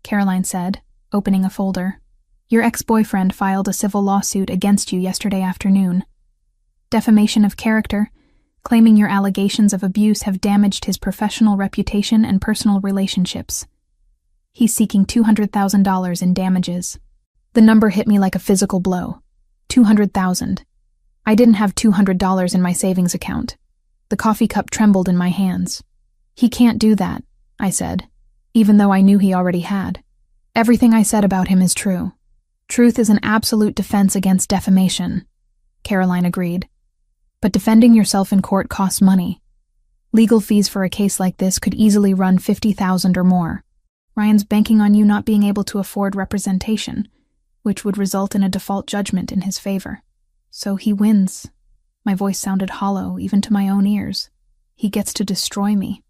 Caroline said, opening a folder. "Your ex-boyfriend filed a civil lawsuit against you yesterday afternoon. Defamation of character, claiming your allegations of abuse have damaged his professional reputation and personal relationships. He's seeking $200,000 in damages." The number hit me like a physical blow. 200,000. I didn't have $200 in my savings account. The coffee cup trembled in my hands. "He can't do that," I said, even though I knew he already had. "Everything I said about him is true. Truth is an absolute defense against defamation," Caroline agreed. "But defending yourself in court costs money. Legal fees for a case like this could easily run $50,000 or more. Ryan's banking on you not being able to afford representation, which would result in a default judgment in his favor. So he wins." My voice sounded hollow, even to my own ears. "He gets to destroy me,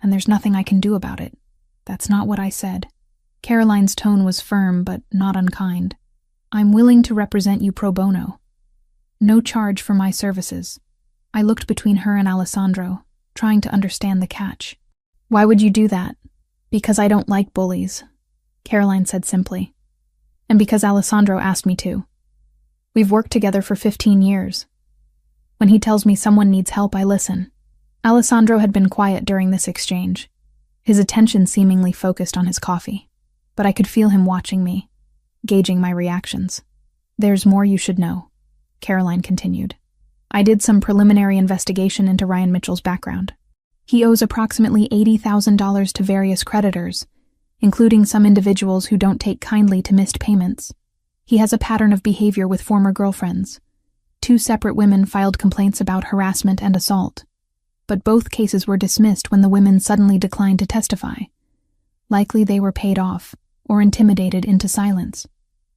and there's nothing I can do about it." "That's not what I said." Caroline's tone was firm, but not unkind. "I'm willing to represent you pro bono. No charge for my services." I looked between her and Alessandro, trying to understand the catch. "Why would you do that?" "Because I don't like bullies," Caroline said simply. "And because Alessandro asked me to. We've worked together for 15 years. When he tells me someone needs help, I listen." Alessandro had been quiet during this exchange, his attention seemingly focused on his coffee, but I could feel him watching me, gauging my reactions. "There's more you should know," Caroline continued. "I did some preliminary investigation into Ryan Mitchell's background. He owes approximately $80,000 to various creditors, including some individuals who don't take kindly to missed payments. He has a pattern of behavior with former girlfriends. 2 separate women filed complaints about harassment and assault, but both cases were dismissed when the women suddenly declined to testify. Likely they were paid off or intimidated into silence.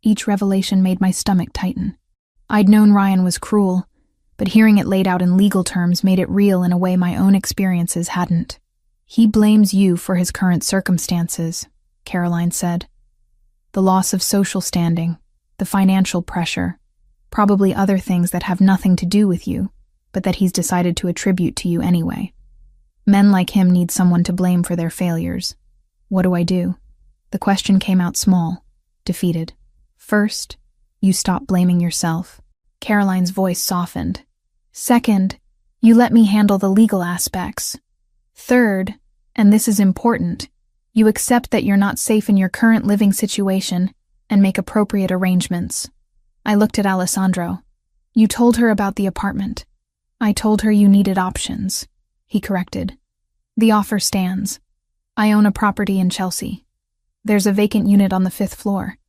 Each revelation made my stomach tighten. I'd known Ryan was cruel, but hearing it laid out in legal terms made it real in a way my own experiences hadn't. "He blames you for his current circumstances," Caroline said. "The loss of social standing, the financial pressure, probably other things that have nothing to do with you, but that he's decided to attribute to you anyway. Men like him need someone to blame for their failures. What do I do?" The question came out small, defeated. "First, you stop blaming yourself." Caroline's voice softened. "Second, you let me handle the legal aspects. Third, and this is important, you accept that you're not safe in your current living situation and make appropriate arrangements." I looked at Alessandro. "You told her about the apartment." "I told her you needed options," he corrected. "The offer stands. I own a property in Chelsea. There's a vacant unit on the 5th floor.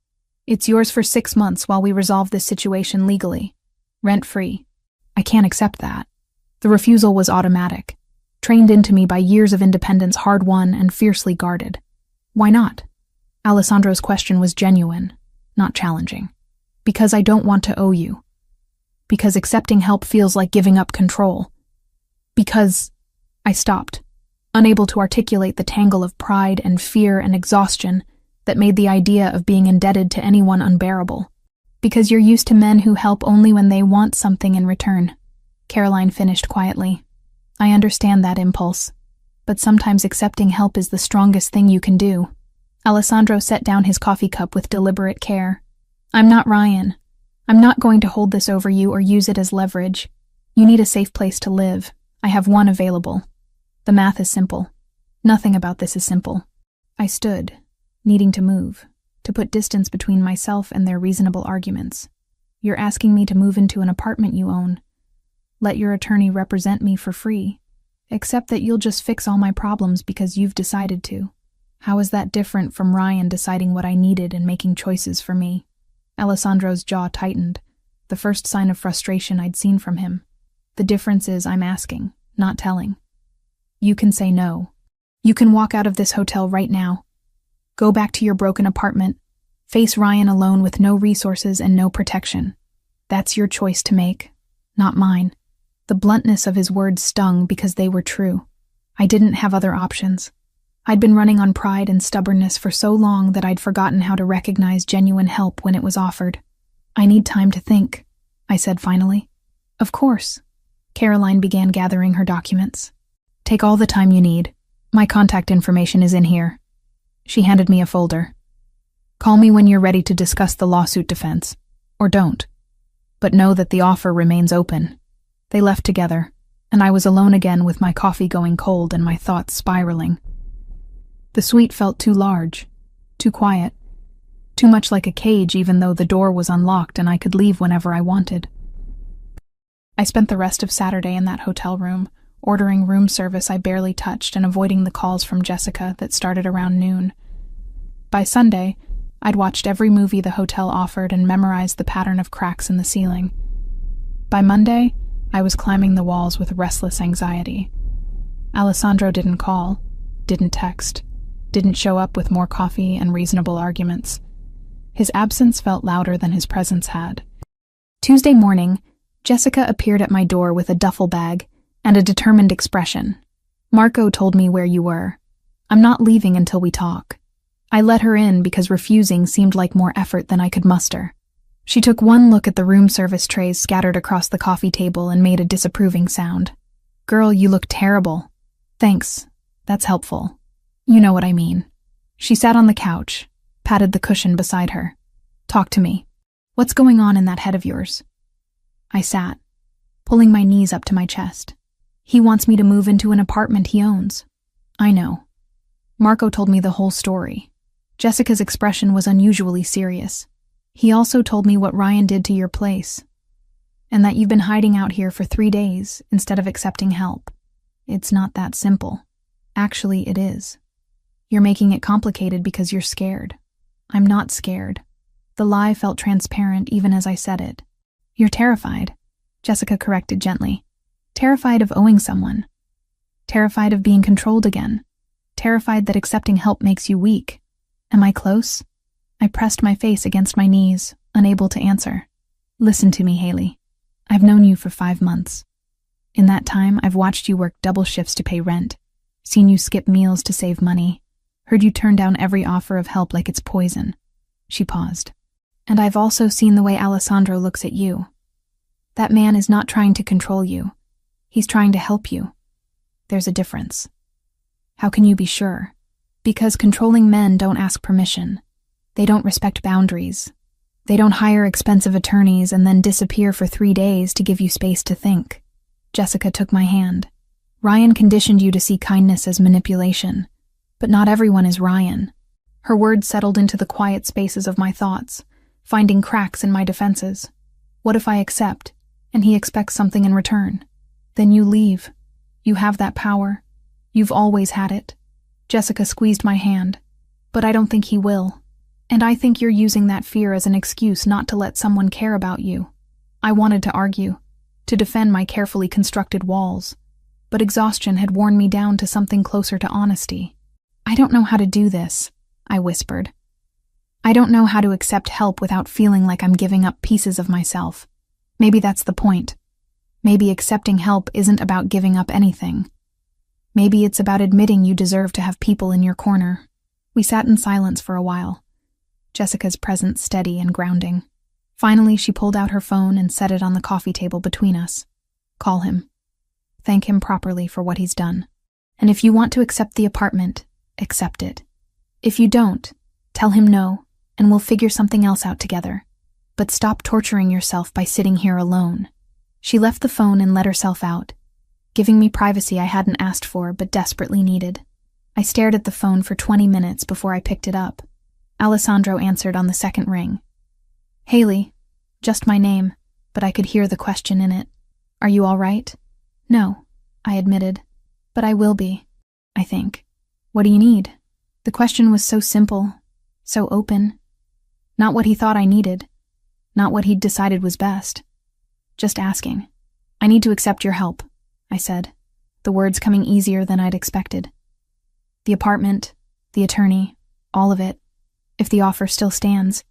It's yours for 6 months while we resolve this situation legally. Rent-free." I can't accept that. The refusal was automatic, trained into me by years of independence hard-won and fiercely guarded. "Why not?" Alessandro's question was genuine, not challenging. "Because I don't want to owe you. Because accepting help feels like giving up control. Because—" I stopped, unable to articulate the tangle of pride and fear and exhaustion that made the idea of being indebted to anyone unbearable. "Because you're used to men who help only when they want something in return," Caroline finished quietly. I understand that impulse, but sometimes accepting help is the strongest thing you can do. Alessandro set down his coffee cup with deliberate care. I'm not Ryan. I'm not going to hold this over you or use it as leverage. You need a safe place to live. I have one available. The math is simple. Nothing about this is simple. I stood, needing to move, to put distance between myself and their reasonable arguments. You're asking me to move into an apartment you own. Let your attorney represent me for free. Except that you'll just fix all my problems because you've decided to. How is that different from Ryan deciding what I needed and making choices for me? Alessandro's jaw tightened, the first sign of frustration I'd seen from him. The difference is I'm asking, not telling. You can say no. You can walk out of this hotel right now. Go back to your broken apartment. Face Ryan alone with no resources and no protection. That's your choice to make, not mine. The bluntness of his words stung because they were true. I didn't have other options. I'd been running on pride and stubbornness for so long that I'd forgotten how to recognize genuine help when it was offered. I need time to think, I said finally. Of course. Caroline began gathering her documents. Take all the time you need. My contact information is in here. She handed me a folder. Call me when you're ready to discuss the lawsuit defense. Or don't. But know that the offer remains open. They left together, and I was alone again with my coffee going cold and my thoughts spiraling. The suite felt too large, too quiet, too much like a cage even though the door was unlocked and I could leave whenever I wanted. I spent the rest of Saturday in that hotel room, ordering room service I barely touched and avoiding the calls from Jessica that started around noon. By Sunday, I'd watched every movie the hotel offered and memorized the pattern of cracks in the ceiling. By Monday, I was climbing the walls with restless anxiety. Alessandro didn't call, didn't text, didn't show up with more coffee and reasonable arguments. His absence felt louder than his presence had. Tuesday morning, Jessica appeared at my door with a duffel bag and a determined expression. Marco told me where you were. I'm not leaving until we talk. I let her in because refusing seemed like more effort than I could muster. She took one look at the room service trays scattered across the coffee table and made a disapproving sound. Girl, you look terrible. Thanks. That's helpful. You know what I mean. She sat on the couch, patted the cushion beside her. Talk to me. What's going on in that head of yours? I sat, pulling my knees up to my chest. He wants me to move into an apartment he owns. I know. Marco told me the whole story. Jessica's expression was unusually serious. He also told me what Ryan did to your place, and that you've been hiding out here for 3 days instead of accepting help. It's not that simple. Actually, it is. You're making it complicated because you're scared. I'm not scared. The lie felt transparent even as I said it. You're terrified, Jessica corrected gently. Terrified of owing someone. Terrified of being controlled again. Terrified that accepting help makes you weak. Am I close? I pressed my face against my knees, unable to answer. Listen to me, Haley. I've known you for 5 months. In that time, I've watched you work double shifts to pay rent, seen you skip meals to save money, heard you turn down every offer of help like it's poison. She paused. And I've also seen the way Alessandro looks at you. That man is not trying to control you. He's trying to help you. There's a difference. How can you be sure? Because controlling men don't ask permission. They don't respect boundaries. They don't hire expensive attorneys and then disappear for 3 days to give you space to think. Jessica took my hand. Ryan conditioned you to see kindness as manipulation. But not everyone is Ryan. Her words settled into the quiet spaces of my thoughts, finding cracks in my defenses. What if I accept, and he expects something in return? Then you leave. You have that power. You've always had it. Jessica squeezed my hand. But I don't think he will. And I think you're using that fear as an excuse not to let someone care about you. I wanted to argue, to defend my carefully constructed walls. But exhaustion had worn me down to something closer to honesty. I don't know how to do this, I whispered. I don't know how to accept help without feeling like I'm giving up pieces of myself. Maybe that's the point. Maybe accepting help isn't about giving up anything. Maybe it's about admitting you deserve to have people in your corner. We sat in silence for a while, Jessica's presence steady and grounding. Finally, she pulled out her phone and set it on the coffee table between us. Call him. Thank him properly for what he's done. And if you want to accept the apartment, accept it. If you don't, tell him no, and we'll figure something else out together. But stop torturing yourself by sitting here alone. She left the phone and let herself out, giving me privacy I hadn't asked for but desperately needed. I stared at the phone for 20 minutes before I picked it up. Alessandro answered on the second ring. Haley, just my name, but I could hear the question in it. Are you all right? No, I admitted, but I will be, I think. What do you need? The question was so simple, so open. Not what he thought I needed, not what he'd decided was best. Just asking. I need to accept your help, I said, the words coming easier than I'd expected. The apartment, the attorney, all of it. If the offer still stands.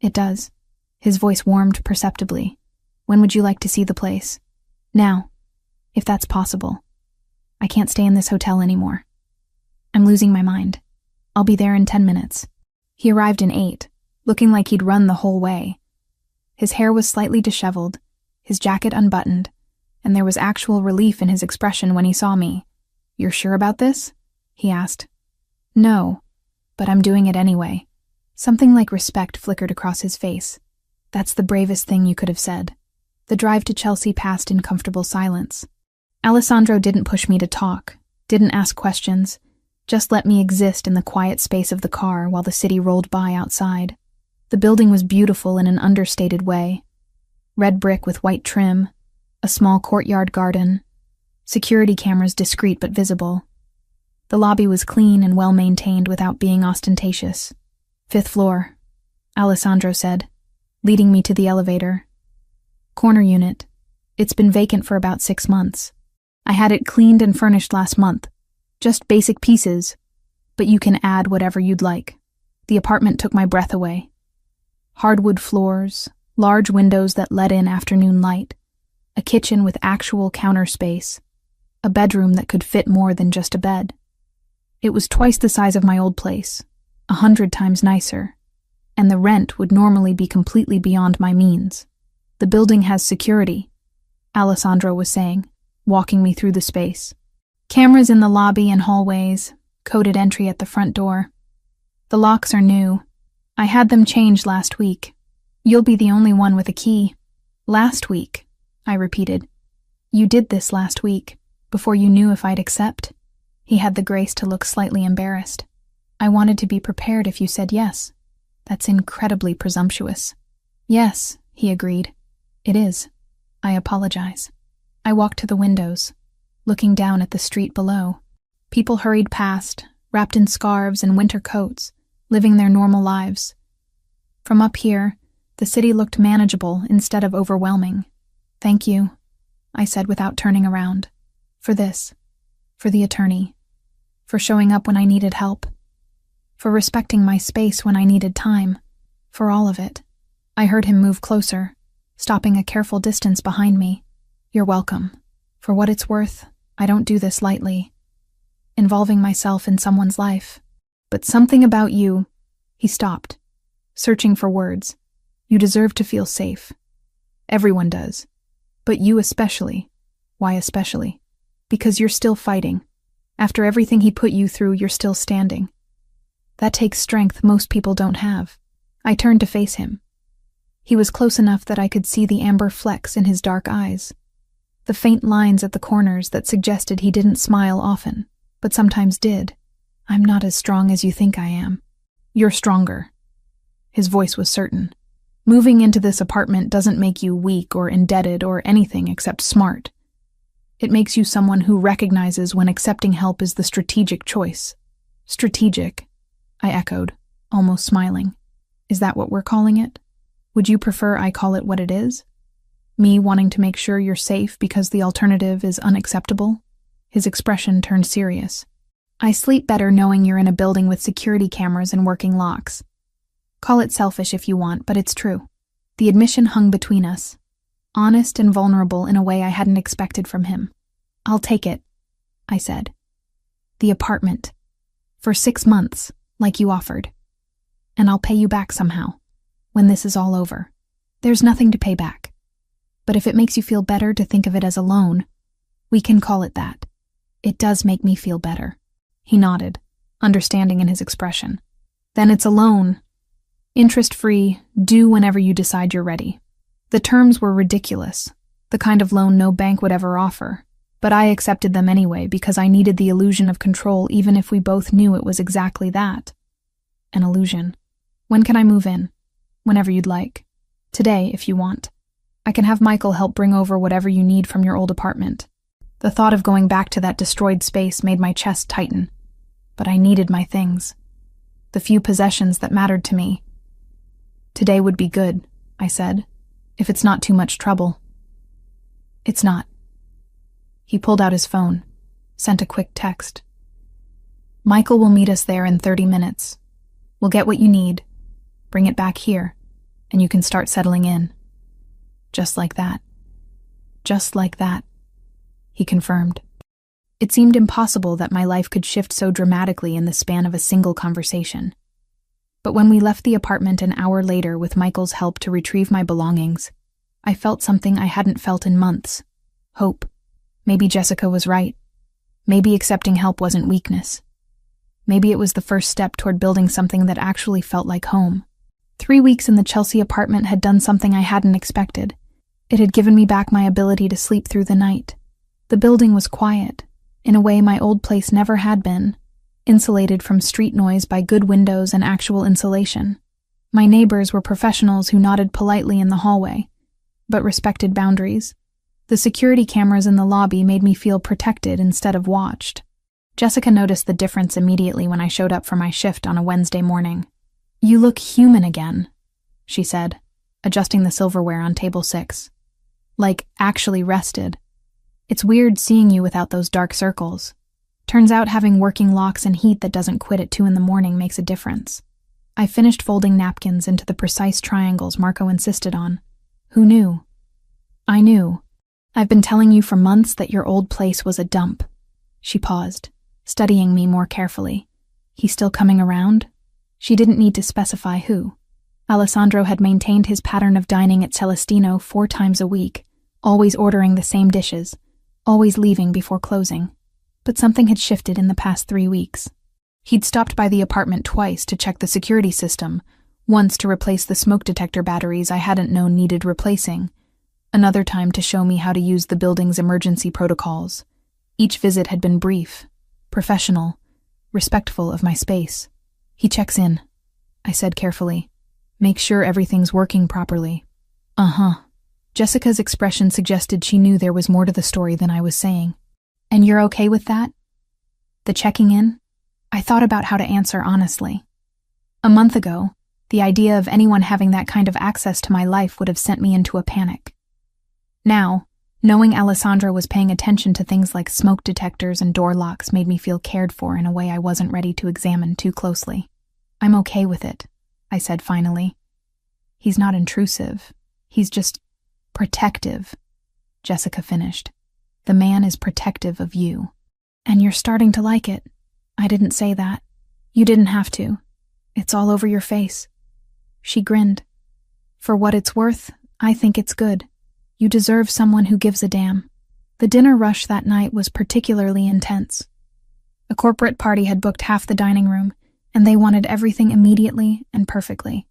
It does. His voice warmed perceptibly. When would you like to see the place? Now, if that's possible. I can't stay in this hotel anymore. I'm losing my mind. I'll be there in 10 minutes. He arrived in 8, looking like he'd run the whole way. His hair was slightly disheveled, his jacket unbuttoned, and there was actual relief in his expression when he saw me. You're sure about this? He asked. No, but I'm doing it anyway. Something like respect flickered across his face. That's the bravest thing you could have said. The drive to Chelsea passed in comfortable silence. Alessandro didn't push me to talk, didn't ask questions, just let me exist in the quiet space of the car while the city rolled by outside. The building was beautiful in an understated way. Red brick with white trim, a small courtyard garden, security cameras discreet but visible. The lobby was clean and well-maintained without being ostentatious. 5th floor, Alessandro said, leading me to the elevator. Corner unit. It's been vacant for about 6 months. I had it cleaned and furnished last month. Just basic pieces, but you can add whatever you'd like. The apartment took my breath away. Hardwood floors, large windows that let in afternoon light, a kitchen with actual counter space, a bedroom that could fit more than just a bed. It was twice the size of my old place, 100 times nicer, and the rent would normally be completely beyond my means. The building has security, Alessandro was saying, walking me through the space. Cameras in the lobby and hallways, coded entry at the front door. The locks are new. I had them changed last week. You'll be the only one with a key. Last week, I repeated. You did this last week, before you knew if I'd accept. He had the grace to look slightly embarrassed. I wanted to be prepared if you said yes. That's incredibly presumptuous. Yes, he agreed. It is. I apologize. I walked to the windows, looking down at the street below. People hurried past, wrapped in scarves and winter coats, living their normal lives. From up here, the city looked manageable instead of overwhelming. Thank you, I said without turning around. For this. For the attorney. For showing up when I needed help. For respecting my space when I needed time. For all of it. I heard him move closer, stopping a careful distance behind me. You're welcome. For what it's worth, I don't do this lightly. Involving myself in someone's life. But something about you. He stopped, searching for words. You deserve to feel safe. Everyone does. But you especially. Why especially? Because you're still fighting. After everything he put you through, you're still standing. That takes strength most people don't have. I turned to face him. He was close enough that I could see the amber flecks in his dark eyes. The faint lines at the corners that suggested he didn't smile often, but sometimes did. I'm not as strong as you think I am. You're stronger. His voice was certain. Moving into this apartment doesn't make you weak or indebted or anything except smart. It makes you someone who recognizes when accepting help is the strategic choice. Strategic, I echoed, almost smiling. Is that what we're calling it? Would you prefer I call it what it is? Me wanting to make sure you're safe because the alternative is unacceptable? His expression turned serious. I sleep better knowing you're in a building with security cameras and working locks. Call it selfish if you want, but it's true. The admission hung between us. Honest and vulnerable in a way I hadn't expected from him. I'll take it, I said. The apartment. For 6 months, like you offered. And I'll pay you back somehow, when this is all over. There's nothing to pay back. But if it makes you feel better to think of it as a loan, We can call it that. It does make me feel better. He nodded, understanding in his expression. Then it's a loan. Interest-free, due whenever you decide you're ready. The terms were ridiculous, the kind of loan no bank would ever offer, but I accepted them anyway because I needed the illusion of control even if we both knew it was exactly that. An illusion. When can I move in? Whenever you'd like. Today, if you want. I can have Michael help bring over whatever you need from your old apartment. The thought of going back to that destroyed space made my chest tighten. But I needed my things. The few possessions that mattered to me. Today would be good, I said, if it's not too much trouble. It's not. He pulled out his phone, sent a quick text. Michael will meet us there in 30 minutes. We'll get what you need, bring it back here, and you can start settling in. Just like that. Just like that, he confirmed. It seemed impossible that my life could shift so dramatically in the span of a single conversation. But when we left the apartment an hour later with Michael's help to retrieve my belongings, I felt something I hadn't felt in months. Hope. Maybe Jessica was right. Maybe accepting help wasn't weakness. Maybe it was the first step toward building something that actually felt like home. 3 weeks in the Chelsea apartment had done something I hadn't expected. It had given me back my ability to sleep through the night. The building was quiet, in a way my old place never had been, insulated from street noise by good windows and actual insulation. My neighbors were professionals who nodded politely in the hallway, but respected boundaries. The security cameras in the lobby made me feel protected instead of watched. Jessica noticed the difference immediately when I showed up for my shift on a Wednesday morning. You look human again, she said, adjusting the silverware on table 6. Like, actually rested. It's weird seeing you without those dark circles. Turns out having working locks and heat that doesn't quit at 2 a.m. makes a difference. I finished folding napkins into the precise triangles Marco insisted on. Who knew? I knew. I've been telling you for months that your old place was a dump. She paused, studying me more carefully. He's still coming around? She didn't need to specify who. Alessandro had maintained his pattern of dining at Celestino 4 times a week, always ordering the same dishes, always leaving before closing. But something had shifted in the past 3 weeks. He'd stopped by the apartment twice to check the security system, once to replace the smoke detector batteries I hadn't known needed replacing, another time to show me how to use the building's emergency protocols. Each visit had been brief, professional, respectful of my space. He checks in, I said carefully. Make sure everything's working properly. Uh-huh. Jessica's expression suggested she knew there was more to the story than I was saying. And you're okay with that? The checking in? I thought about how to answer honestly. A month ago, the idea of anyone having that kind of access to my life would have sent me into a panic. Now, knowing Alessandro was paying attention to things like smoke detectors and door locks made me feel cared for in a way I wasn't ready to examine too closely. I'm okay with it, I said finally. He's not intrusive. He's just protective, Jessica finished. The man is protective of you. And you're starting to like it. I didn't say that. You didn't have to. It's all over your face. She grinned. For what it's worth, I think it's good. You deserve someone who gives a damn. The dinner rush that night was particularly intense. A corporate party had booked half the dining room, and they wanted everything immediately and perfectly.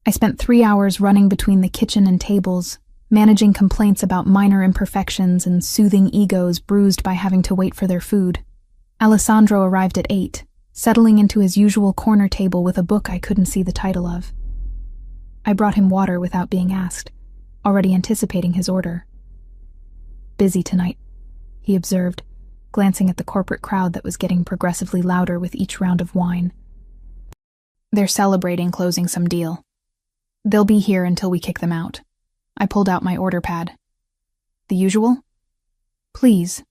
I spent 3 hours running between the kitchen and tables, managing complaints about minor imperfections and soothing egos bruised by having to wait for their food. Alessandro arrived at 8, settling into his usual corner table with a book I couldn't see the title of. I brought him water without being asked, already anticipating his order. Busy tonight, he observed, glancing at the corporate crowd that was getting progressively louder with each round of wine. They're celebrating closing some deal. They'll be here until we kick them out. I pulled out my order pad. The usual? Please.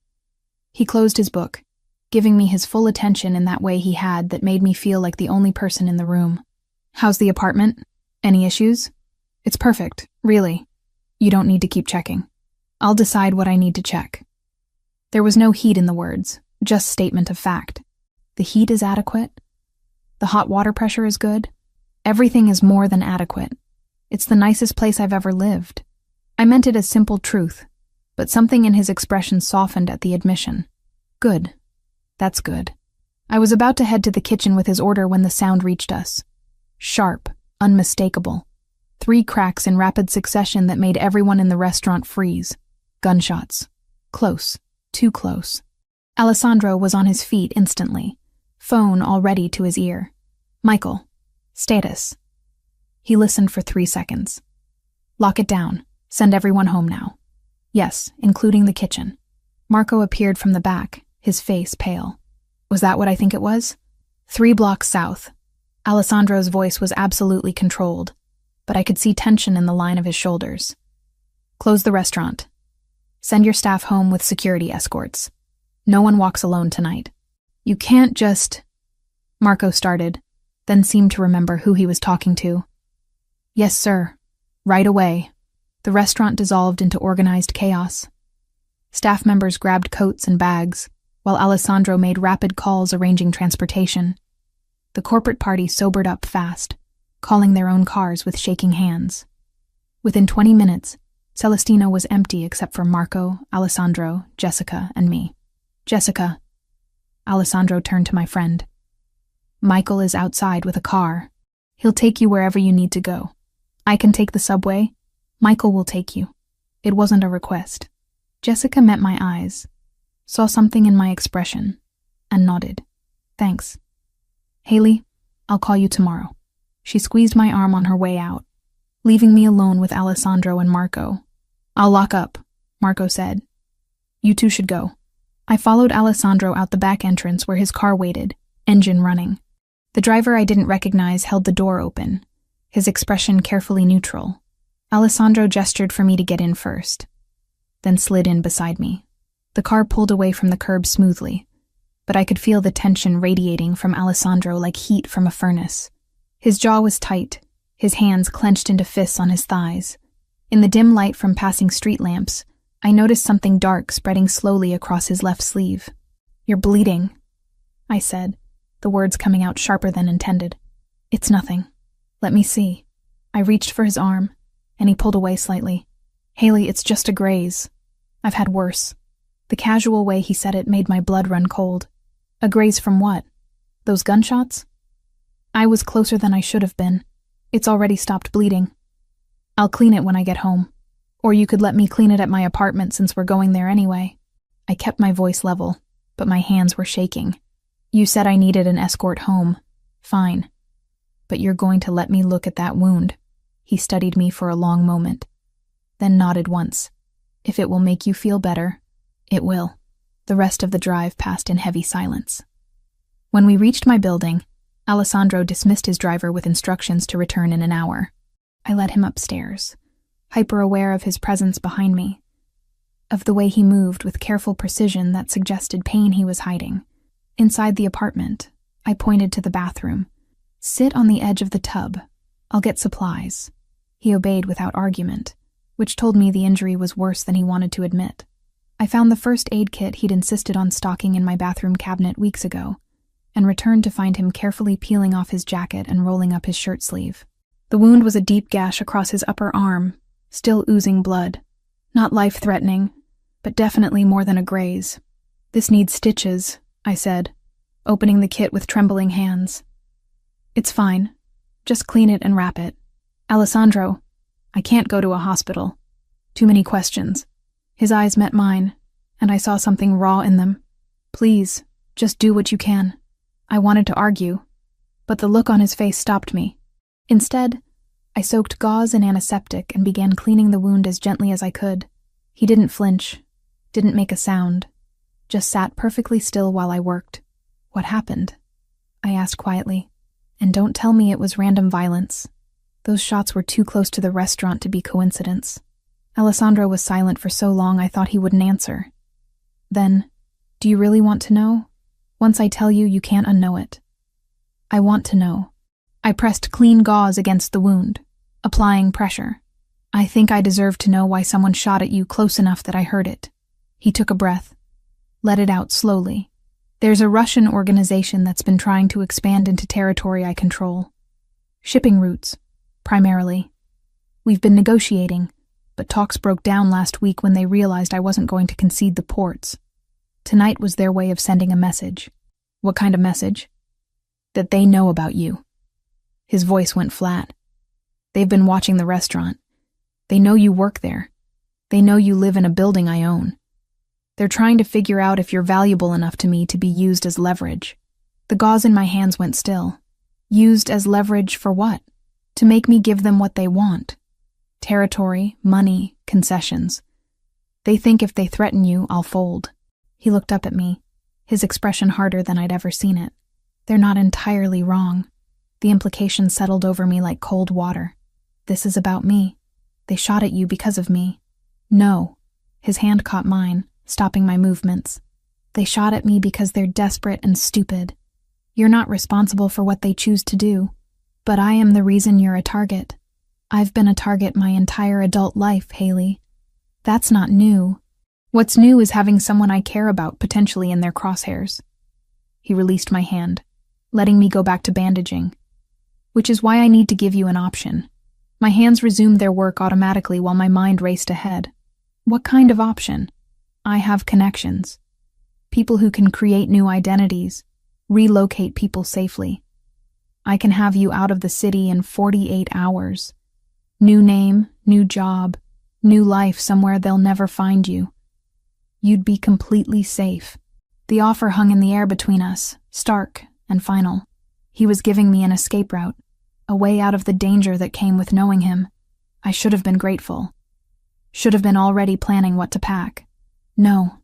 He closed his book, giving me his full attention in that way he had that made me feel like the only person in the room. How's the apartment? Any issues? It's perfect, really. You don't need to keep checking. I'll decide what I need to check. There was no heat in the words, just statement of fact. The heat is adequate. The hot water pressure is good. Everything is more than adequate. It's the nicest place I've ever lived. I meant it as simple truth. but something in his expression softened at the admission. Good. That's good. I was about to head to the kitchen with his order when the sound reached us. Sharp, unmistakable. 3 cracks in rapid succession that made everyone in the restaurant freeze. Gunshots. Close. Too close. Alessandro was on his feet instantly, phone already to his ear. Michael. Status. He listened for 3 seconds. Lock it down. Send everyone home now. Yes, including the kitchen. Marco appeared from the back, his face pale. Was that what I think it was? 3 blocks south. Alessandro's voice was absolutely controlled, but I could see tension in the line of his shoulders. Close the restaurant. Send your staff home with security escorts. No one walks alone tonight. You can't just... Marco started, then seemed to remember who he was talking to. Yes, sir. Right away. The restaurant dissolved into organized chaos. Staff members grabbed coats and bags, while Alessandro made rapid calls arranging transportation. The corporate party sobered up fast, calling their own cars with shaking hands. Within 20 minutes, Celestino was empty except for Marco, Alessandro, Jessica, and me. Jessica. Alessandro turned to my friend. Michael is outside with a car. He'll take you wherever you need to go. I can take the subway. Michael will take you. It wasn't a request. Jessica met my eyes, saw something in my expression, and nodded. Thanks. Haley, I'll call you tomorrow. She squeezed my arm on her way out, leaving me alone with Alessandro and Marco. I'll lock up, Marco said. You two should go. I followed Alessandro out the back entrance where his car waited, engine running. The driver I didn't recognize held the door open, his expression carefully neutral. Alessandro gestured for me to get in first, then slid in beside me. The car pulled away from the curb smoothly, but I could feel the tension radiating from Alessandro like heat from a furnace. His jaw was tight, his hands clenched into fists on his thighs. In the dim light from passing street lamps, I noticed something dark spreading slowly across his left sleeve. You're bleeding, I said, the words coming out sharper than intended. It's nothing. Let me see. I reached for his arm, and he pulled away slightly. Haley, it's just a graze. I've had worse. The casual way he said it made my blood run cold. A graze from what? Those gunshots? I was closer than I should have been. It's already stopped bleeding. I'll clean it when I get home. Or you could let me clean it at my apartment since we're going there anyway. I kept my voice level, but my hands were shaking. You said I needed an escort home. Fine. But you're going to let me look at that wound. He studied me for a long moment, then nodded once. If it will make you feel better, it will. The rest of the drive passed in heavy silence. When we reached my building, Alessandro dismissed his driver with instructions to return in an hour. I led him upstairs, hyper-aware of his presence behind me, of the way he moved with careful precision that suggested pain he was hiding. Inside the apartment, I pointed to the bathroom. Sit on the edge of the tub. I'll get supplies. He obeyed without argument, which told me the injury was worse than he wanted to admit. I found the first aid kit he'd insisted on stocking in my bathroom cabinet weeks ago, and returned to find him carefully peeling off his jacket and rolling up his shirt sleeve. The wound was a deep gash across his upper arm, still oozing blood. Not life-threatening, but definitely more than a graze. This needs stitches, I said, opening the kit with trembling hands. It's fine. Just clean it and wrap it. Alessandro, I can't go to a hospital. Too many questions. His eyes met mine, and I saw something raw in them. Please, just do what you can. I wanted to argue, but the look on his face stopped me. Instead, I soaked gauze in antiseptic and began cleaning the wound as gently as I could. He didn't flinch, didn't make a sound, just sat perfectly still while I worked. What happened? I asked quietly. And don't tell me it was random violence. Those shots were too close to the restaurant to be coincidence. Alessandro was silent for so long I thought he wouldn't answer. Then, do you really want to know? Once I tell you, you can't unknow it. I want to know. I pressed clean gauze against the wound, applying pressure. I think I deserve to know why someone shot at you close enough that I heard it. He took a breath, let it out slowly. There's a Russian organization that's been trying to expand into territory I control. Shipping routes, primarily. We've been negotiating, but talks broke down last week when they realized I wasn't going to concede the ports. Tonight was their way of sending a message. What kind of message? That they know about you. His voice went flat. They've been watching the restaurant. They know you work there. They know you live in a building I own. They're trying to figure out if you're valuable enough to me to be used as leverage. The gauze in my hands went still. Used as leverage for what? To make me give them what they want. Territory, money, concessions. They think if they threaten you, I'll fold. He looked up at me, his expression harder than I'd ever seen it. They're not entirely wrong. The implication settled over me like cold water. This is about me. They shot at you because of me. No. His hand caught mine, stopping my movements. They shot at me because they're desperate and stupid. You're not responsible for what they choose to do, but I am the reason you're a target. I've been a target my entire adult life, Haley. That's not new. What's new is having someone I care about potentially in their crosshairs. He released my hand, letting me go back to bandaging. Which is why I need to give you an option. My hands resumed their work automatically while my mind raced ahead. What kind of option? I have connections. People who can create new identities, relocate people safely. I can have you out of the city in 48 hours. New name, new job, new life somewhere they'll never find you. You'd be completely safe. The offer hung in the air between us, stark and final. He was giving me an escape route, a way out of the danger that came with knowing him. I should have been grateful. Should have been already planning what to pack. No,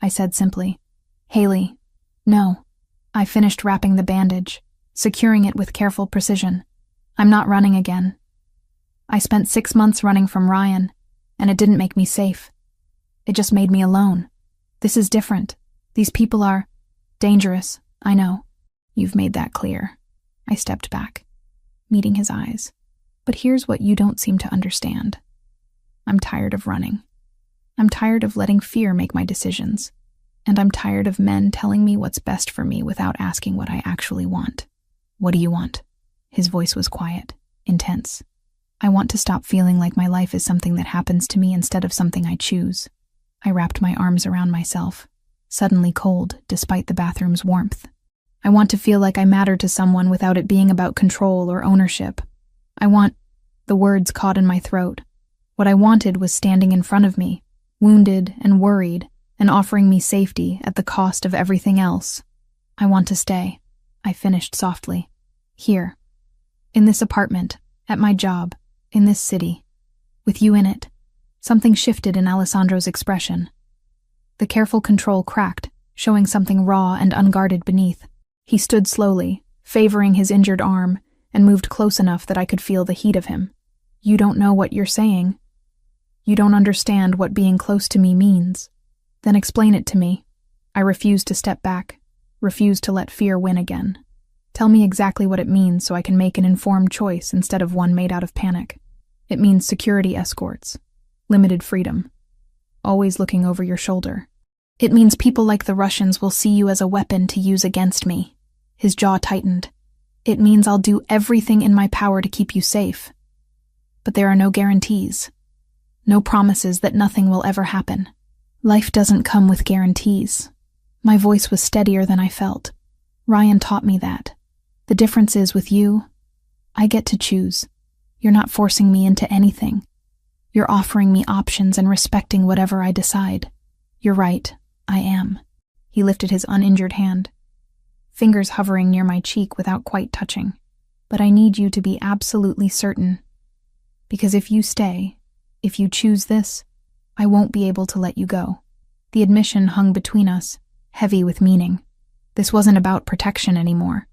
I said simply. Haley, no. I finished wrapping the bandage, securing it with careful precision. I'm not running again. I spent 6 months running from Ryan, and it didn't make me safe. It just made me alone. This is different. These people are dangerous, I know. You've made that clear. I stepped back, meeting his eyes. But here's what you don't seem to understand. I'm tired of running. I'm tired of letting fear make my decisions. And I'm tired of men telling me what's best for me without asking what I actually want. What do you want? His voice was quiet, intense. I want to stop feeling like my life is something that happens to me instead of something I choose. I wrapped my arms around myself, suddenly cold despite the bathroom's warmth. I want to feel like I matter to someone without it being about control or ownership. The words caught in my throat. What I wanted was standing in front of me, wounded and worried, and offering me safety at the cost of everything else. I want to stay, I finished softly. Here. In this apartment, at my job, in this city. With you in it. Something shifted in Alessandro's expression. The careful control cracked, showing something raw and unguarded beneath. He stood slowly, favoring his injured arm, and moved close enough that I could feel the heat of him. You don't know what you're saying. You don't understand what being close to me means. Then explain it to me. I refused to step back, refused to let fear win again. Tell me exactly what it means so I can make an informed choice instead of one made out of panic. It means security escorts, limited freedom, always looking over your shoulder. It means people like the Russians will see you as a weapon to use against me. His jaw tightened. It means I'll do everything in my power to keep you safe. But there are no guarantees. No promises that nothing will ever happen. Life doesn't come with guarantees. My voice was steadier than I felt. Ryan taught me that. The difference is with you, I get to choose. You're not forcing me into anything. You're offering me options and respecting whatever I decide. You're right, I am. He lifted his uninjured hand, fingers hovering near my cheek without quite touching. But I need you to be absolutely certain. Because if you stay, if you choose this, I won't be able to let you go. The admission hung between us, heavy with meaning. This wasn't about protection anymore.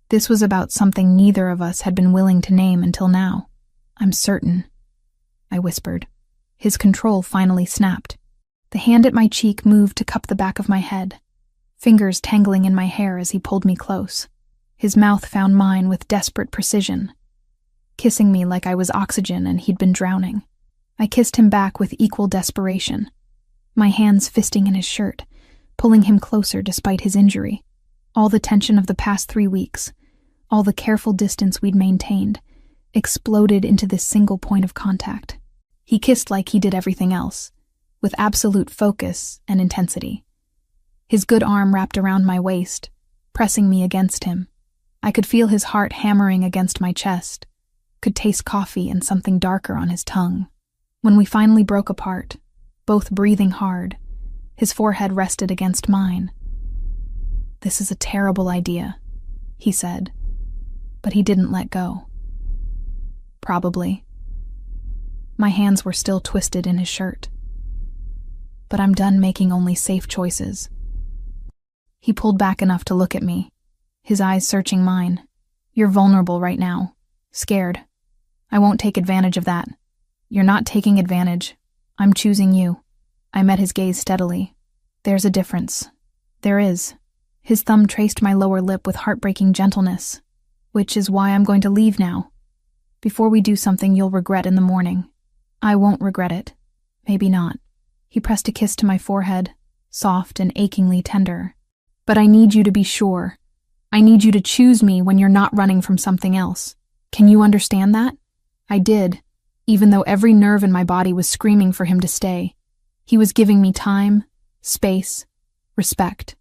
This was about something neither of us had been willing to name until now. I'm certain, I whispered. His control finally snapped. The hand at my cheek moved to cup the back of my head, fingers tangling in my hair as he pulled me close. His mouth found mine with desperate precision, kissing me like I was oxygen and he'd been drowning. I kissed him back with equal desperation, my hands fisting in his shirt, pulling him closer despite his injury. All the tension of the past 3 weeks, all the careful distance we'd maintained, exploded into this single point of contact. He kissed like he did everything else, with absolute focus and intensity. His good arm wrapped around my waist, pressing me against him. I could feel his heart hammering against my chest, could taste coffee and something darker on his tongue. When we finally broke apart, both breathing hard, his forehead rested against mine. "This is a terrible idea," he said, but he didn't let go. Probably. My hands were still twisted in his shirt. But I'm done making only safe choices. He pulled back enough to look at me, his eyes searching mine. "You're vulnerable right now. Scared. I won't take advantage of that." "You're not taking advantage. I'm choosing you." I met his gaze steadily. "There's a difference." "There is." His thumb traced my lower lip with heartbreaking gentleness. "Which is why I'm going to leave now. Before we do something you'll regret in the morning." "I won't regret it." "Maybe not." He pressed a kiss to my forehead, soft and achingly tender. "But I need you to be sure. I need you to choose me when you're not running from something else. Can you understand that?" I did, even though every nerve in my body was screaming for him to stay. He was giving me time, space, respect.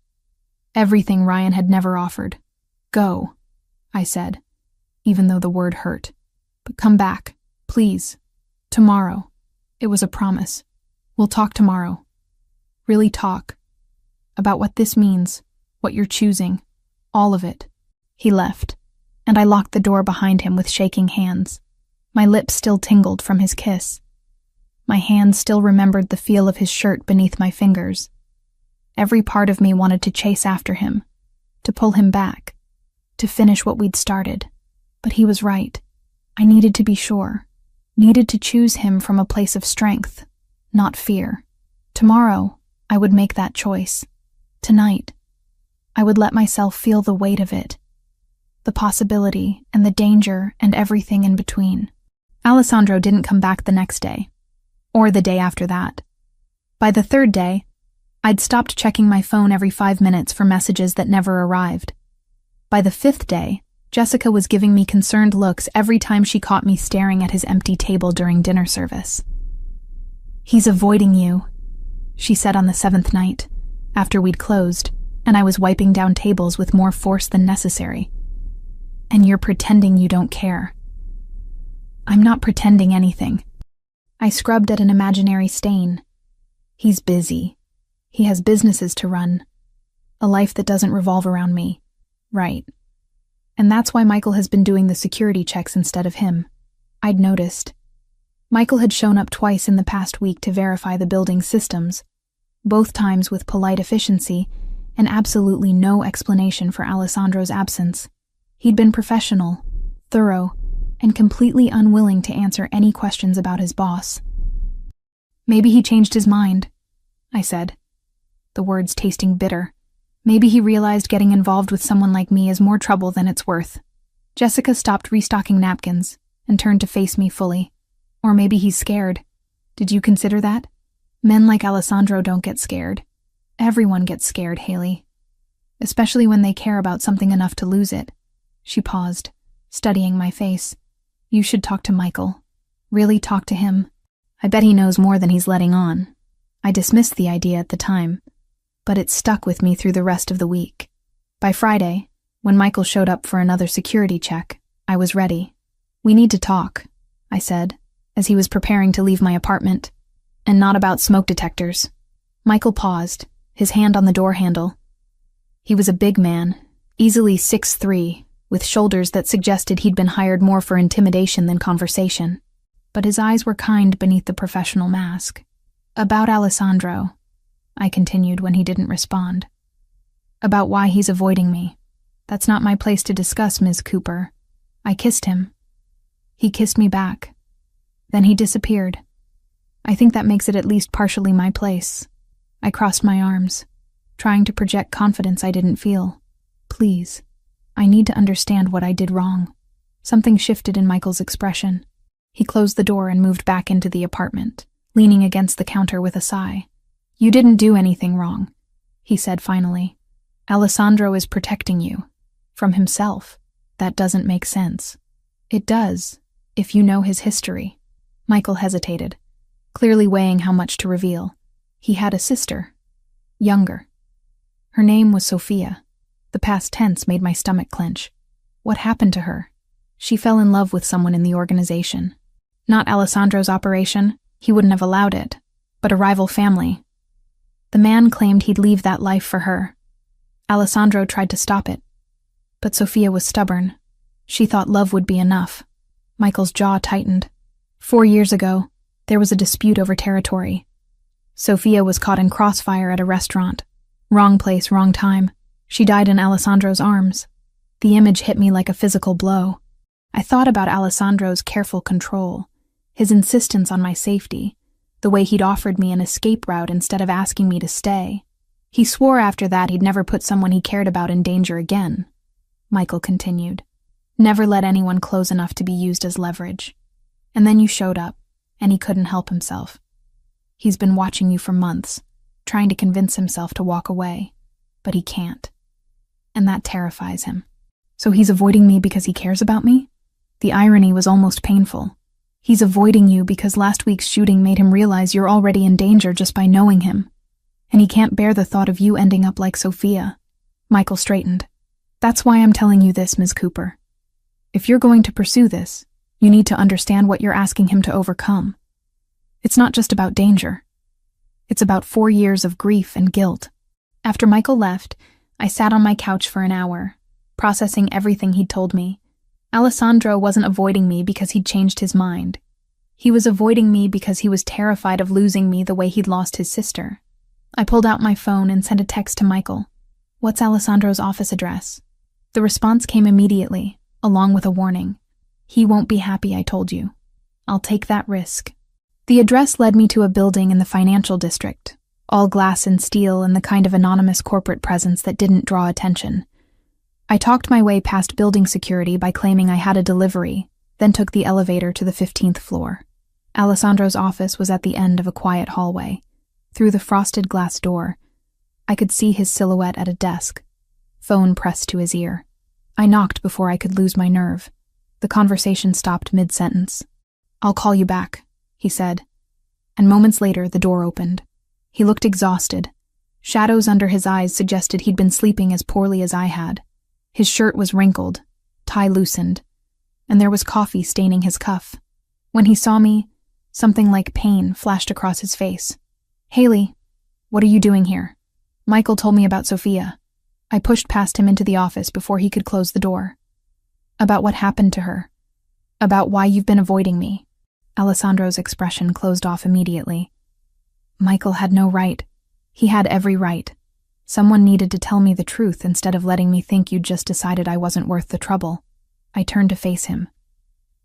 Everything Ryan had never offered. "Go," I said, even though the word hurt. "But come back, please. Tomorrow." It was a promise. "We'll talk tomorrow. Really talk. About what this means, what you're choosing, all of it." He left, and I locked the door behind him with shaking hands. My lips still tingled from his kiss. My hands still remembered the feel of his shirt beneath my fingers. Every part of me wanted to chase after him, to pull him back, to finish what we'd started. But he was right. I needed to be sure, needed to choose him from a place of strength, not fear. Tomorrow, I would make that choice. Tonight, I would let myself feel the weight of it, the possibility and the danger and everything in between. Alessandro didn't come back the next day, or the day after that. By the third day, I'd stopped checking my phone every 5 minutes for messages that never arrived. By the fifth day, Jessica was giving me concerned looks every time she caught me staring at his empty table during dinner service. "He's avoiding you," she said on the 7th night, after we'd closed, and I was wiping down tables with more force than necessary. "And you're pretending you don't care." "I'm not pretending anything." I scrubbed at an imaginary stain. "He's busy. He has businesses to run. A life that doesn't revolve around me." "Right. And that's why Michael has been doing the security checks instead of him." I'd noticed. Michael had shown up twice in the past week to verify the building's systems, both times with polite efficiency and absolutely no explanation for Alessandro's absence. He'd been professional, thorough, and completely unwilling to answer any questions about his boss. "Maybe he changed his mind," I said, the words tasting bitter. "Maybe he realized getting involved with someone like me is more trouble than it's worth." Jessica stopped restocking napkins and turned to face me fully. "Or maybe he's scared. Did you consider that? Men like Alessandro don't get scared. Everyone gets scared, Haley. Especially when they care about something enough to lose it." She paused, studying my face. "You should talk to Michael. Really talk to him. I bet he knows more than he's letting on." I dismissed the idea at the time, but it stuck with me through the rest of the week. By Friday, when Michael showed up for another security check, I was ready. "We need to talk," I said, as he was preparing to leave my apartment. "And not about smoke detectors." Michael paused, his hand on the door handle. He was a big man, easily 6'3", with shoulders that suggested he'd been hired more for intimidation than conversation. But his eyes were kind beneath the professional mask. "About Alessandro," I continued when he didn't respond. "About why he's avoiding me. That's not my place to discuss, Ms. Cooper." I kissed him. He kissed me back. Then he disappeared. I think that makes it at least partially my place. I crossed my arms, trying to project confidence I didn't feel. "Please, I need to understand what I did wrong." Something shifted in Michael's expression. He closed the door and moved back into the apartment, leaning against the counter with a sigh. "You didn't do anything wrong," he said finally. "Alessandro is protecting you. From himself. That doesn't make sense." "It does, if you know his history." Michael hesitated. clearly weighing how much to reveal. He had a sister. Younger. Her name was Sophia. The past tense made my stomach clench. What happened to her? She fell in love with someone in the organization. Not Alessandro's operation, he wouldn't have allowed it, but a rival family. The man claimed he'd leave that life for her. Alessandro tried to stop it, but Sophia was stubborn. She thought love would be enough. Michael's jaw tightened. 4 years ago, there was a dispute over territory. Sophia was caught in crossfire at a restaurant. Wrong place, wrong time. She died in Alessandro's arms. The image hit me like a physical blow. I thought about Alessandro's careful control, his insistence on my safety, the way he'd offered me an escape route instead of asking me to stay. He swore after that he'd never put someone he cared about in danger again. Michael continued. Never let anyone close enough to be used as leverage. And then you showed up, and he couldn't help himself. He's been watching you for months, trying to convince himself to walk away, but he can't. And that terrifies him. So he's avoiding me because he cares about me? The irony was almost painful. He's avoiding you because last week's shooting made him realize you're already in danger just by knowing him. And he can't bear the thought of you ending up like Sophia. Michael straightened. That's why I'm telling you this, Ms. Cooper. If you're going to pursue this, you need to understand what you're asking him to overcome. It's not just about danger. It's about 4 years of grief and guilt. After Michael left, I sat on my couch for an hour, processing everything he'd told me. Alessandro wasn't avoiding me because he'd changed his mind. He was avoiding me because he was terrified of losing me the way he'd lost his sister. I pulled out my phone and sent a text to Michael. What's Alessandro's office address? The response came immediately, along with a warning. He won't be happy, I told you. I'll take that risk. The address led me to a building in the financial district, all glass and steel and the kind of anonymous corporate presence that didn't draw attention. I talked my way past building security by claiming I had a delivery, then took the elevator to the 15th floor. Alessandro's office was at the end of a quiet hallway. Through the frosted glass door, I could see his silhouette at a desk, phone pressed to his ear. I knocked before I could lose my nerve. The conversation stopped mid-sentence. I'll call you back, he said. And moments later, the door opened. He looked exhausted. Shadows under his eyes suggested he'd been sleeping as poorly as I had. His shirt was wrinkled, tie loosened, and there was coffee staining his cuff. When he saw me, something like pain flashed across his face. Haley, what are you doing here? Michael told me about Sophia. I pushed past him into the office before he could close the door. About what happened to her. About why you've been avoiding me. Alessandro's expression closed off immediately. Michael had no right. He had every right. Someone needed to tell me the truth instead of letting me think you'd just decided I wasn't worth the trouble. I turned to face him.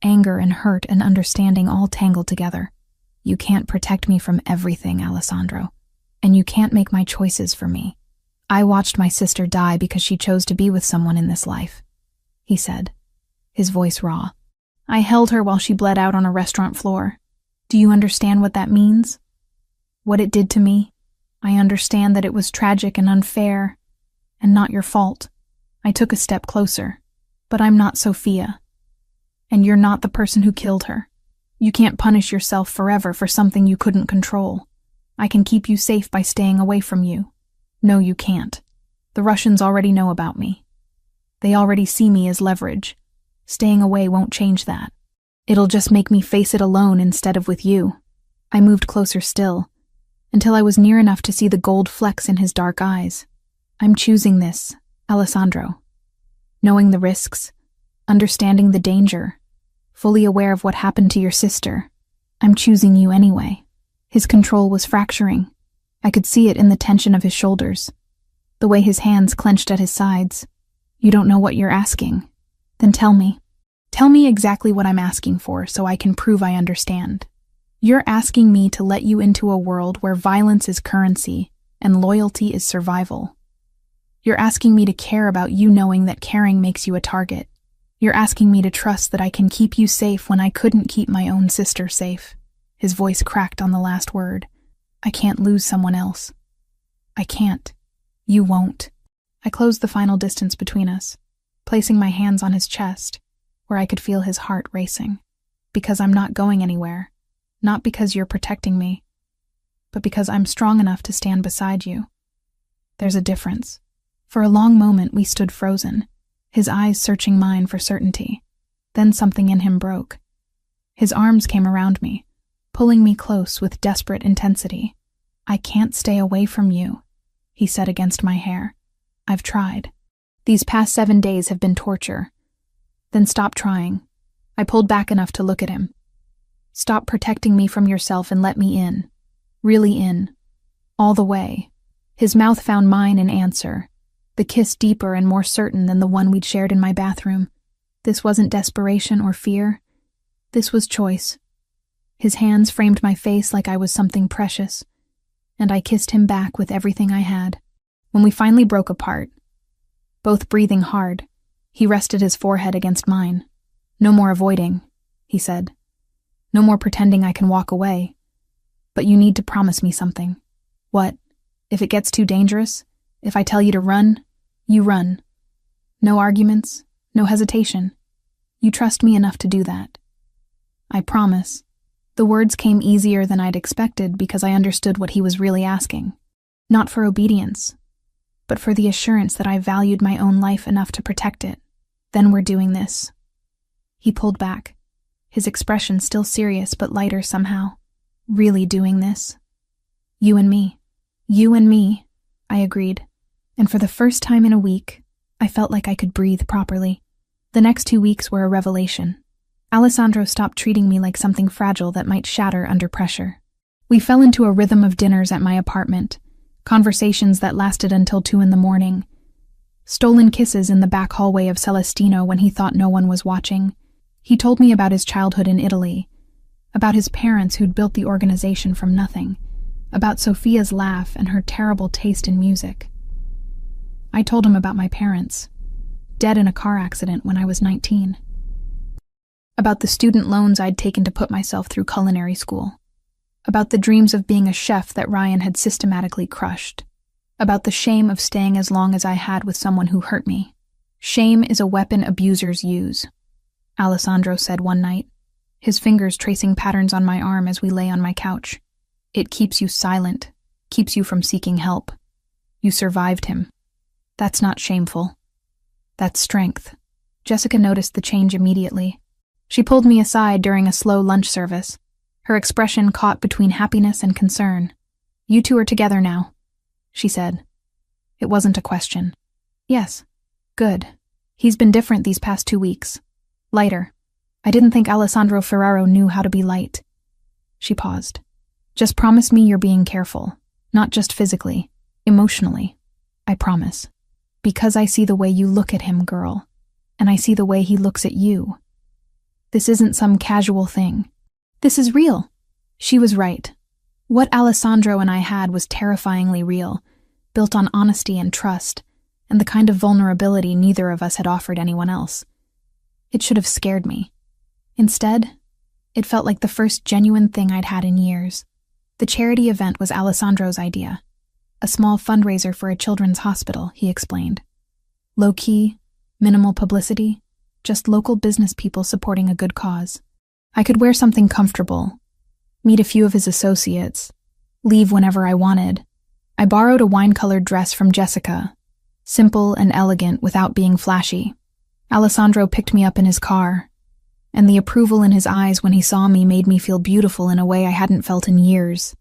Anger and hurt and understanding all tangled together. You can't protect me from everything, Alessandro. And you can't make my choices for me. I watched my sister die because she chose to be with someone in this life, he said, his voice raw. I held her while she bled out on a restaurant floor. Do you understand what that means? What it did to me? I understand that it was tragic and unfair, and not your fault. I took a step closer. But I'm not Sophia. And you're not the person who killed her. You can't punish yourself forever for something you couldn't control. I can keep you safe by staying away from you. No, you can't. The Russians already know about me. They already see me as leverage. Staying away won't change that. It'll just make me face it alone instead of with you. I moved closer still, until I was near enough to see the gold flecks in his dark eyes. I'm choosing this, Alessandro. Knowing the risks, understanding the danger, fully aware of what happened to your sister. I'm choosing you anyway. His control was fracturing. I could see it in the tension of his shoulders, the way his hands clenched at his sides. You don't know what you're asking. Then tell me. Tell me exactly what I'm asking for so I can prove I understand. You're asking me to let you into a world where violence is currency and loyalty is survival. You're asking me to care about you knowing that caring makes you a target. You're asking me to trust that I can keep you safe when I couldn't keep my own sister safe. His voice cracked on the last word. I can't lose someone else. I can't. You won't. I closed the final distance between us, placing my hands on his chest, where I could feel his heart racing. Because I'm not going anywhere. Not because you're protecting me, but because I'm strong enough to stand beside you. There's a difference. For a long moment we stood frozen, his eyes searching mine for certainty. Then something in him broke. His arms came around me, pulling me close with desperate intensity. "I can't stay away from you," he said against my hair. "I've tried. These past 7 days have been torture." "Then stop trying." I pulled back enough to look at him. "Stop protecting me from yourself and let me in. Really in. All the way." His mouth found mine in answer, the kiss deeper and more certain than the one we'd shared in my bathroom. This wasn't desperation or fear. This was choice. His hands framed my face like I was something precious, and I kissed him back with everything I had. When we finally broke apart, both breathing hard, he rested his forehead against mine. "No more avoiding," he said. "No more pretending I can walk away. But you need to promise me something." "What?" "If it gets too dangerous, if I tell you to run, you run. No arguments, no hesitation. You trust me enough to do that." "I promise." The words came easier than I'd expected because I understood what he was really asking. Not for obedience, but for the assurance that I valued my own life enough to protect it. "Then we're doing this." He pulled back, his expression still serious but lighter somehow. "Really doing this. You and me." "You and me," I agreed, and for the first time in a week, I felt like I could breathe properly. The next 2 weeks were a revelation. Alessandro stopped treating me like something fragile that might shatter under pressure. We fell into a rhythm of dinners at my apartment, conversations that lasted until 2 a.m, stolen kisses in the back hallway of Celestino when he thought no one was watching. He told me about his childhood in Italy, about his parents who'd built the organization from nothing, about Sophia's laugh and her terrible taste in music. I told him about my parents, dead in a car accident when I was 19. About the student loans I'd taken to put myself through culinary school. About the dreams of being a chef that Ryan had systematically crushed. About the shame of staying as long as I had with someone who hurt me. "Shame is a weapon abusers use," Alessandro said one night, his fingers tracing patterns on my arm as we lay on my couch. "It keeps you silent, keeps you from seeking help. You survived him. That's not shameful. That's strength." Jessica noticed the change immediately. She pulled me aside during a slow lunch service, her expression caught between happiness and concern. "You two are together now," she said. It wasn't a question. "Yes. Good. He's been different these past 2 weeks. Lighter. I didn't think Alessandro Ferraro knew how to be light." She paused. "Just promise me you're being careful. Not just physically, emotionally. I promise. Because I see the way you look at him, girl. And I see the way he looks at you. This isn't some casual thing. This is real." She was right. What Alessandro and I had was terrifyingly real, built on honesty and trust, and the kind of vulnerability neither of us had offered anyone else. It should have scared me. Instead, it felt like the first genuine thing I'd had in years. The charity event was Alessandro's idea. A small fundraiser for a children's hospital, he explained. Low-key, minimal publicity, just local business people supporting a good cause. I could wear something comfortable, meet a few of his associates, leave whenever I wanted. I borrowed a wine-colored dress from Jessica, simple and elegant without being flashy. Alessandro picked me up in his car, and the approval in his eyes when he saw me made me feel beautiful in a way I hadn't felt in years.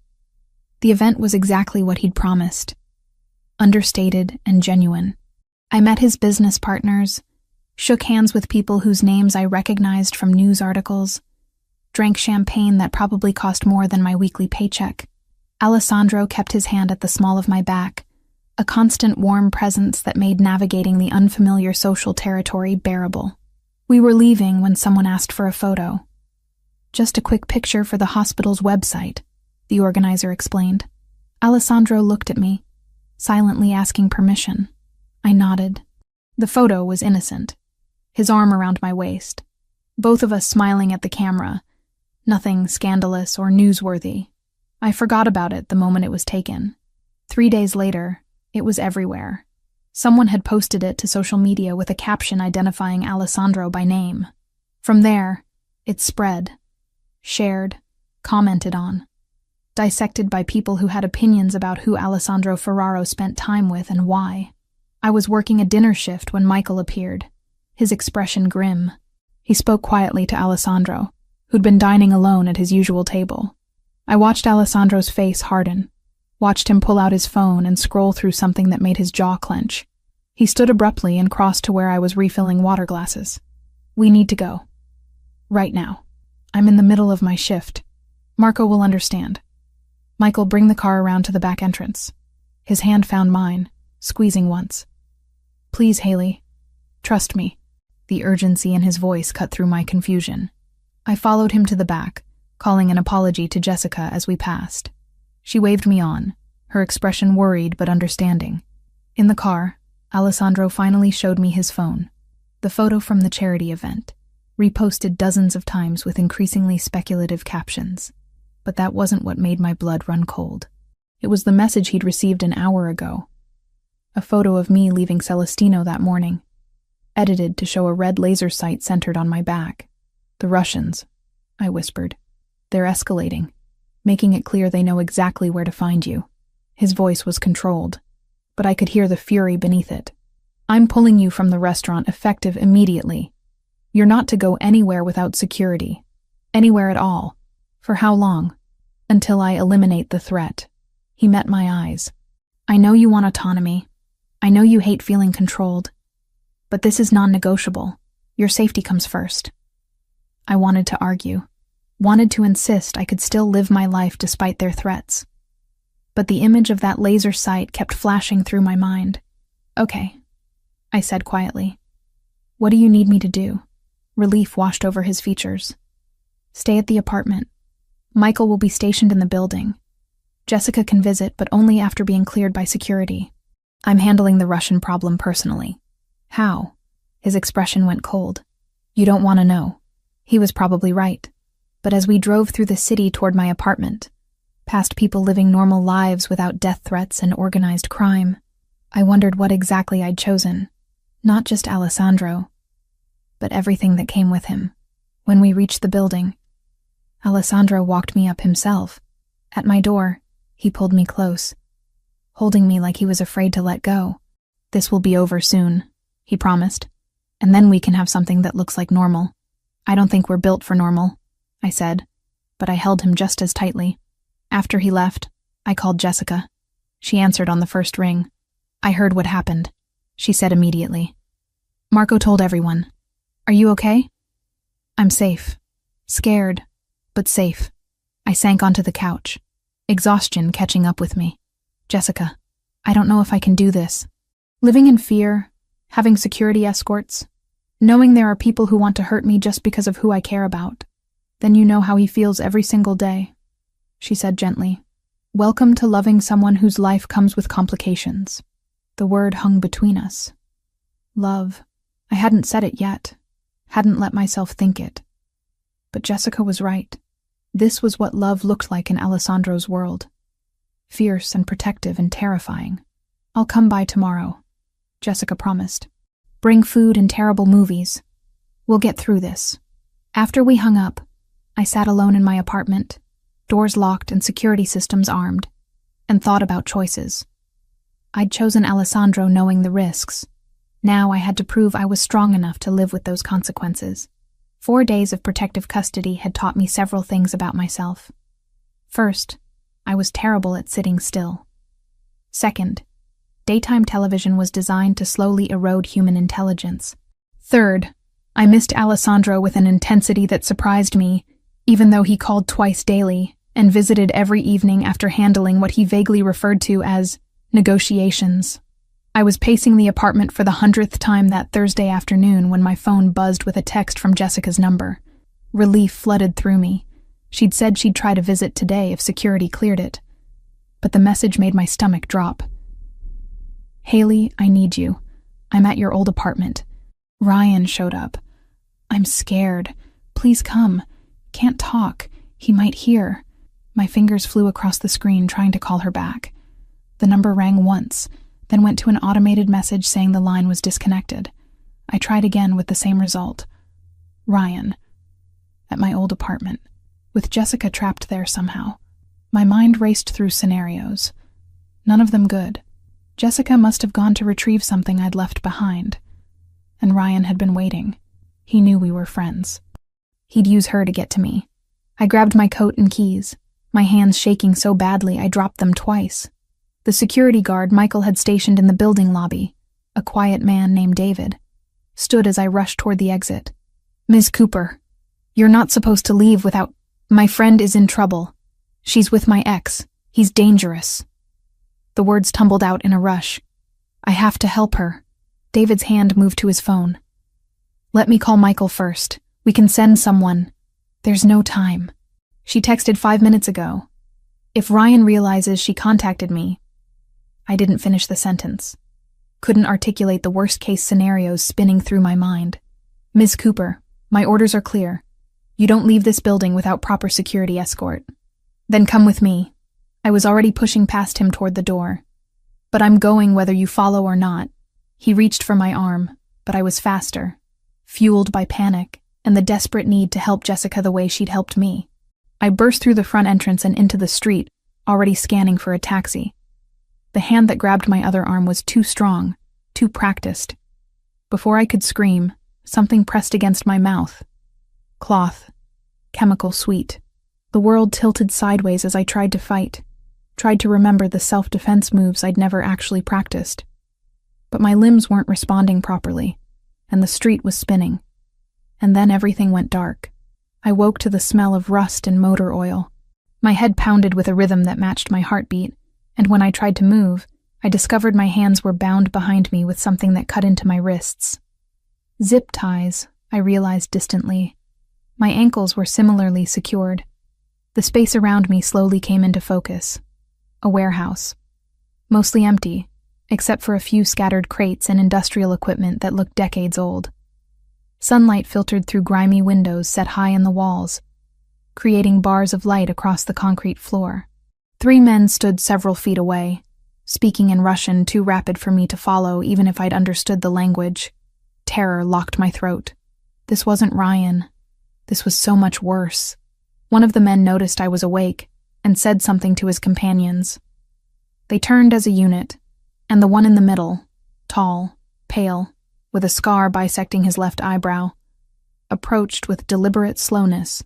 The event was exactly what he'd promised, understated and genuine. I met his business partners, shook hands with people whose names I recognized from news articles, drank champagne that probably cost more than my weekly paycheck. Alessandro kept his hand at the small of my back, a constant warm presence that made navigating the unfamiliar social territory bearable. We were leaving when someone asked for a photo. "Just a quick picture for the hospital's website," the organizer explained. Alessandro looked at me, silently asking permission. I nodded. The photo was innocent, his arm around my waist, both of us smiling at the camera, nothing scandalous or newsworthy. I forgot about it the moment it was taken. 3 days later, it was everywhere. Someone had posted it to social media with a caption identifying Alessandro by name. From there, it spread, shared, commented on, dissected by people who had opinions about who Alessandro Ferraro spent time with and why. I was working a dinner shift when Michael appeared, his expression grim. He spoke quietly to Alessandro, who'd been dining alone at his usual table. I watched Alessandro's face harden, watched him pull out his phone and scroll through something that made his jaw clench. He stood abruptly and crossed to where I was refilling water glasses. "We need to go. Right now. I'm in the middle of my shift. Marco will understand." "Michael, bring the car around to the back entrance." His hand found mine, squeezing once. "Please, Haley. Trust me." The urgency in his voice cut through my confusion. I followed him to the back, calling an apology to Jessica as we passed. She waved me on, her expression worried but understanding. In the car, Alessandro finally showed me his phone. The photo from the charity event, reposted dozens of times with increasingly speculative captions. But that wasn't what made my blood run cold. It was the message he'd received an hour ago. A photo of me leaving Celestino that morning, edited to show a red laser sight centered on my back. "The Russians," I whispered. "They're escalating, making it clear they know exactly where to find you." His voice was controlled, but I could hear the fury beneath it. "I'm pulling you from the restaurant effective immediately. You're not to go anywhere without security. Anywhere at all. For how long? Until I eliminate the threat." He met my eyes. "I know you want autonomy. I know you hate feeling controlled. But this is non-negotiable. Your safety comes first." I wanted to argue, wanted to insist I could still live my life despite their threats. But the image of that laser sight kept flashing through my mind. "Okay," I said quietly. "What do you need me to do?" Relief washed over his features. "Stay at the apartment. Michael will be stationed in the building. Jessica can visit, but only after being cleared by security. I'm handling the Russian problem personally." "How?" His expression went cold. "You don't want to know." He was probably right. But as we drove through the city toward my apartment, past people living normal lives without death threats and organized crime, I wondered what exactly I'd chosen. Not just Alessandro, but everything that came with him. When we reached the building, Alessandro walked me up himself. At my door, he pulled me close, holding me like he was afraid to let go. "This will be over soon," he promised, "and then we can have something that looks like normal." "I don't think we're built for normal," I said, but I held him just as tightly. After he left, I called Jessica. She answered on the first ring. "I heard what happened," she said immediately. "Marco told everyone. Are you okay?" "I'm safe. Scared, but safe." I sank onto the couch, exhaustion catching up with me. "Jessica, I don't know if I can do this. Living in fear, having security escorts, knowing there are people who want to hurt me just because of who I care about. Then you know how he feels every single day," she said gently. "Welcome to loving someone whose life comes with complications." The word hung between us. Love. I hadn't said it yet, hadn't let myself think it. But Jessica was right. This was what love looked like in Alessandro's world. Fierce and protective and terrifying. "I'll come by tomorrow," Jessica promised. "Bring food and terrible movies. We'll get through this." After we hung up, I sat alone in my apartment, doors locked and security systems armed, and thought about choices. I'd chosen Alessandro knowing the risks. Now I had to prove I was strong enough to live with those consequences. 4 days of protective custody had taught me several things about myself. First, I was terrible at sitting still. Second, daytime television was designed to slowly erode human intelligence. Third, I missed Alessandro with an intensity that surprised me, even though he called twice daily and visited every evening after handling what he vaguely referred to as negotiations. I was pacing the apartment for the 100th time that Thursday afternoon when my phone buzzed with a text from Jessica's number. Relief flooded through me. She'd said she'd try to visit today if security cleared it. But the message made my stomach drop. "Haley, I need you. I'm at your old apartment. Ryan showed up. I'm scared. Please come. Can't talk. He might hear." My fingers flew across the screen trying to call her back. The number rang once, then went to an automated message saying the line was disconnected. I tried again with the same result. Ryan. At my old apartment. with Jessica trapped there somehow. My mind raced through scenarios. None of them good. Jessica must have gone to retrieve something I'd left behind. And Ryan had been waiting. He knew we were friends. He'd use her to get to me. I grabbed my coat and keys, my hands shaking so badly I dropped them twice. The security guard Michael had stationed in the building lobby, a quiet man named David, stood as I rushed toward the exit. "Ms. Cooper, you're not supposed to leave without— My friend is in trouble. She's with my ex. He's dangerous." The words tumbled out in a rush. "I have to help her." David's hand moved to his phone. "Let me call Michael first. We can send someone." "There's no time. She texted 5 minutes ago. If Ryan realizes she contacted me—" I didn't finish the sentence. Couldn't articulate the worst-case scenarios spinning through my mind. "Ms. Cooper, my orders are clear. You don't leave this building without proper security escort." "Then come with me." I was already pushing past him toward the door. "But I'm going whether you follow or not." He reached for my arm, but I was faster, fueled by panic and the desperate need to help Jessica the way she'd helped me. I burst through the front entrance and into the street, already scanning for a taxi. The hand that grabbed my other arm was too strong, too practiced. Before I could scream, something pressed against my mouth. Cloth. Chemical sweet. The world tilted sideways as I tried to fight, tried to remember the self-defense moves I'd never actually practiced. But my limbs weren't responding properly, and the street was spinning. And then everything went dark. I woke to the smell of rust and motor oil. My head pounded with a rhythm that matched my heartbeat, and when I tried to move, I discovered my hands were bound behind me with something that cut into my wrists. Zip ties, I realized distantly. My ankles were similarly secured. The space around me slowly came into focus. A warehouse. Mostly empty, except for a few scattered crates and industrial equipment that looked decades old. Sunlight filtered through grimy windows set high in the walls, creating bars of light across the concrete floor. 3 men stood several feet away, speaking in Russian too rapid for me to follow even if I'd understood the language. Terror locked my throat. This wasn't Ryan. This was so much worse. One of the men noticed I was awake and said something to his companions. They turned as a unit, and the one in the middle, tall, pale, with a scar bisecting his left eyebrow, approached with deliberate slowness.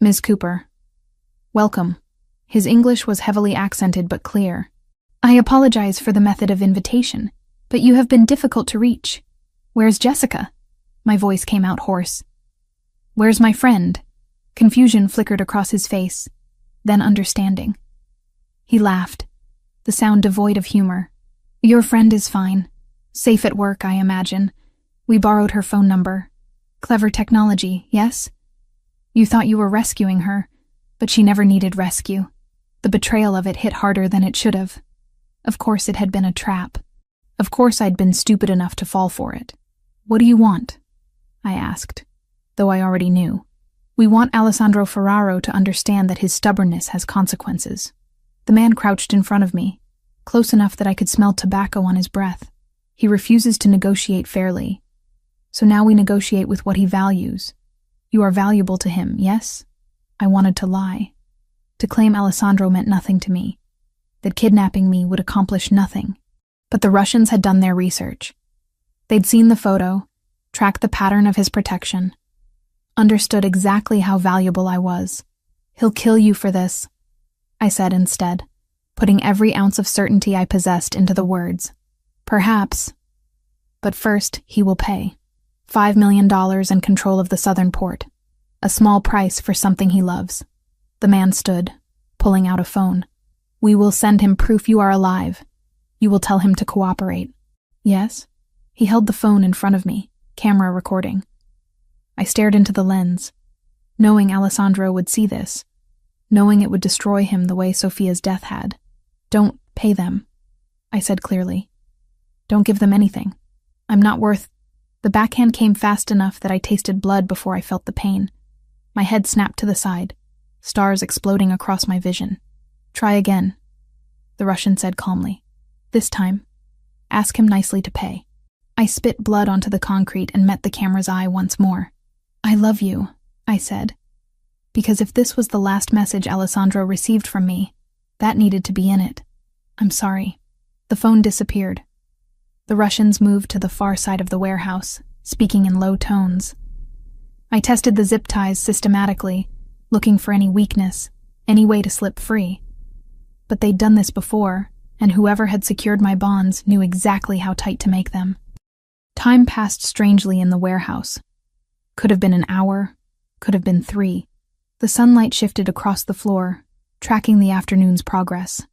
"Ms. Cooper." "Welcome." His English was heavily accented but clear. "I apologize for the method of invitation, but you have been difficult to reach. Where's Jessica?" My voice came out hoarse. "Where's my friend?" Confusion flickered across his face, then understanding. He laughed, the sound devoid of humor. "Your friend is fine. Safe at work, I imagine. We borrowed her phone number. Clever technology, yes? You thought you were rescuing her, but she never needed rescue. The betrayal of it hit harder than it should have. Of course it had been a trap. Of course I'd been stupid enough to fall for it. What do you want?" I asked, though I already knew. "We want Alessandro Ferraro to understand that his stubbornness has consequences." The man crouched in front of me, close enough that I could smell tobacco on his breath. He refuses to negotiate fairly. So now we negotiate with what he values. You are valuable to him, yes? I wanted to lie. To claim Alessandro meant nothing to me. That kidnapping me would accomplish nothing. But the Russians had done their research. They'd seen the photo, tracked the pattern of his protection, understood exactly how valuable I was. "He'll kill you for this," I said instead, putting every ounce of certainty I possessed into the words. "Perhaps. But first, he will pay. $5 million and control of the southern port. A small price for something he loves." The man stood, pulling out a phone. "We will send him proof you are alive. You will tell him to cooperate." "Yes?" He held the phone in front of me, camera recording. I stared into the lens, knowing Alessandro would see this, knowing it would destroy him the way Sophia's death had. "Don't pay them," I said clearly. "Don't give them anything. I'm not worth—" The backhand came fast enough that I tasted blood before I felt the pain. My head snapped to the side, stars exploding across my vision. "Try again," the Russian said calmly. "This time, ask him nicely to pay." I spit blood onto the concrete and met the camera's eye once more. "I love you," I said. Because if this was the last message Alessandro received from me, that needed to be in it. I'm sorry. The phone disappeared. The Russians moved to the far side of the warehouse, speaking in low tones. I tested the zip ties systematically, looking for any weakness, any way to slip free. But they'd done this before, and whoever had secured my bonds knew exactly how tight to make them. Time passed strangely in the warehouse. Could have been an hour, could have been 3. The sunlight shifted across the floor, tracking the afternoon's progress.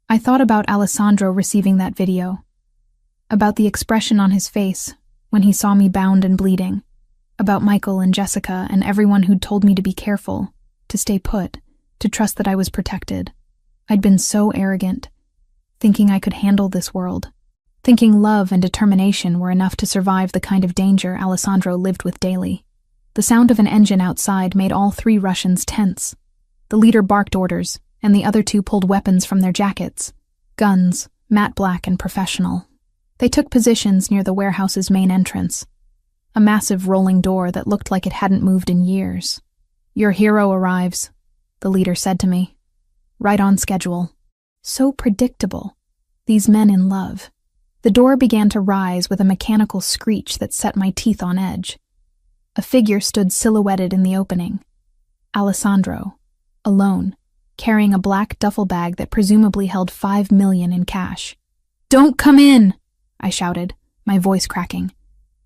I thought about Alessandro receiving that video, about the expression on his face when he saw me bound and bleeding, about Michael and Jessica and everyone who'd told me to be careful, to stay put, to trust that I was protected. I'd been so arrogant, thinking I could handle this world, thinking love and determination were enough to survive the kind of danger Alessandro lived with daily. The sound of an engine outside made all 3 Russians tense. The leader barked orders, and the other 2 pulled weapons from their jackets. Guns, matte black and professional. They took positions near the warehouse's main entrance, a massive rolling door that looked like it hadn't moved in years. "Your hero arrives," the leader said to me. Right on schedule. So predictable. These men in love. The door began to rise with a mechanical screech that set my teeth on edge. A figure stood silhouetted in the opening. Alessandro, alone, carrying a black duffel bag that presumably held $5 million in cash. "Don't come in!" I shouted, my voice cracking.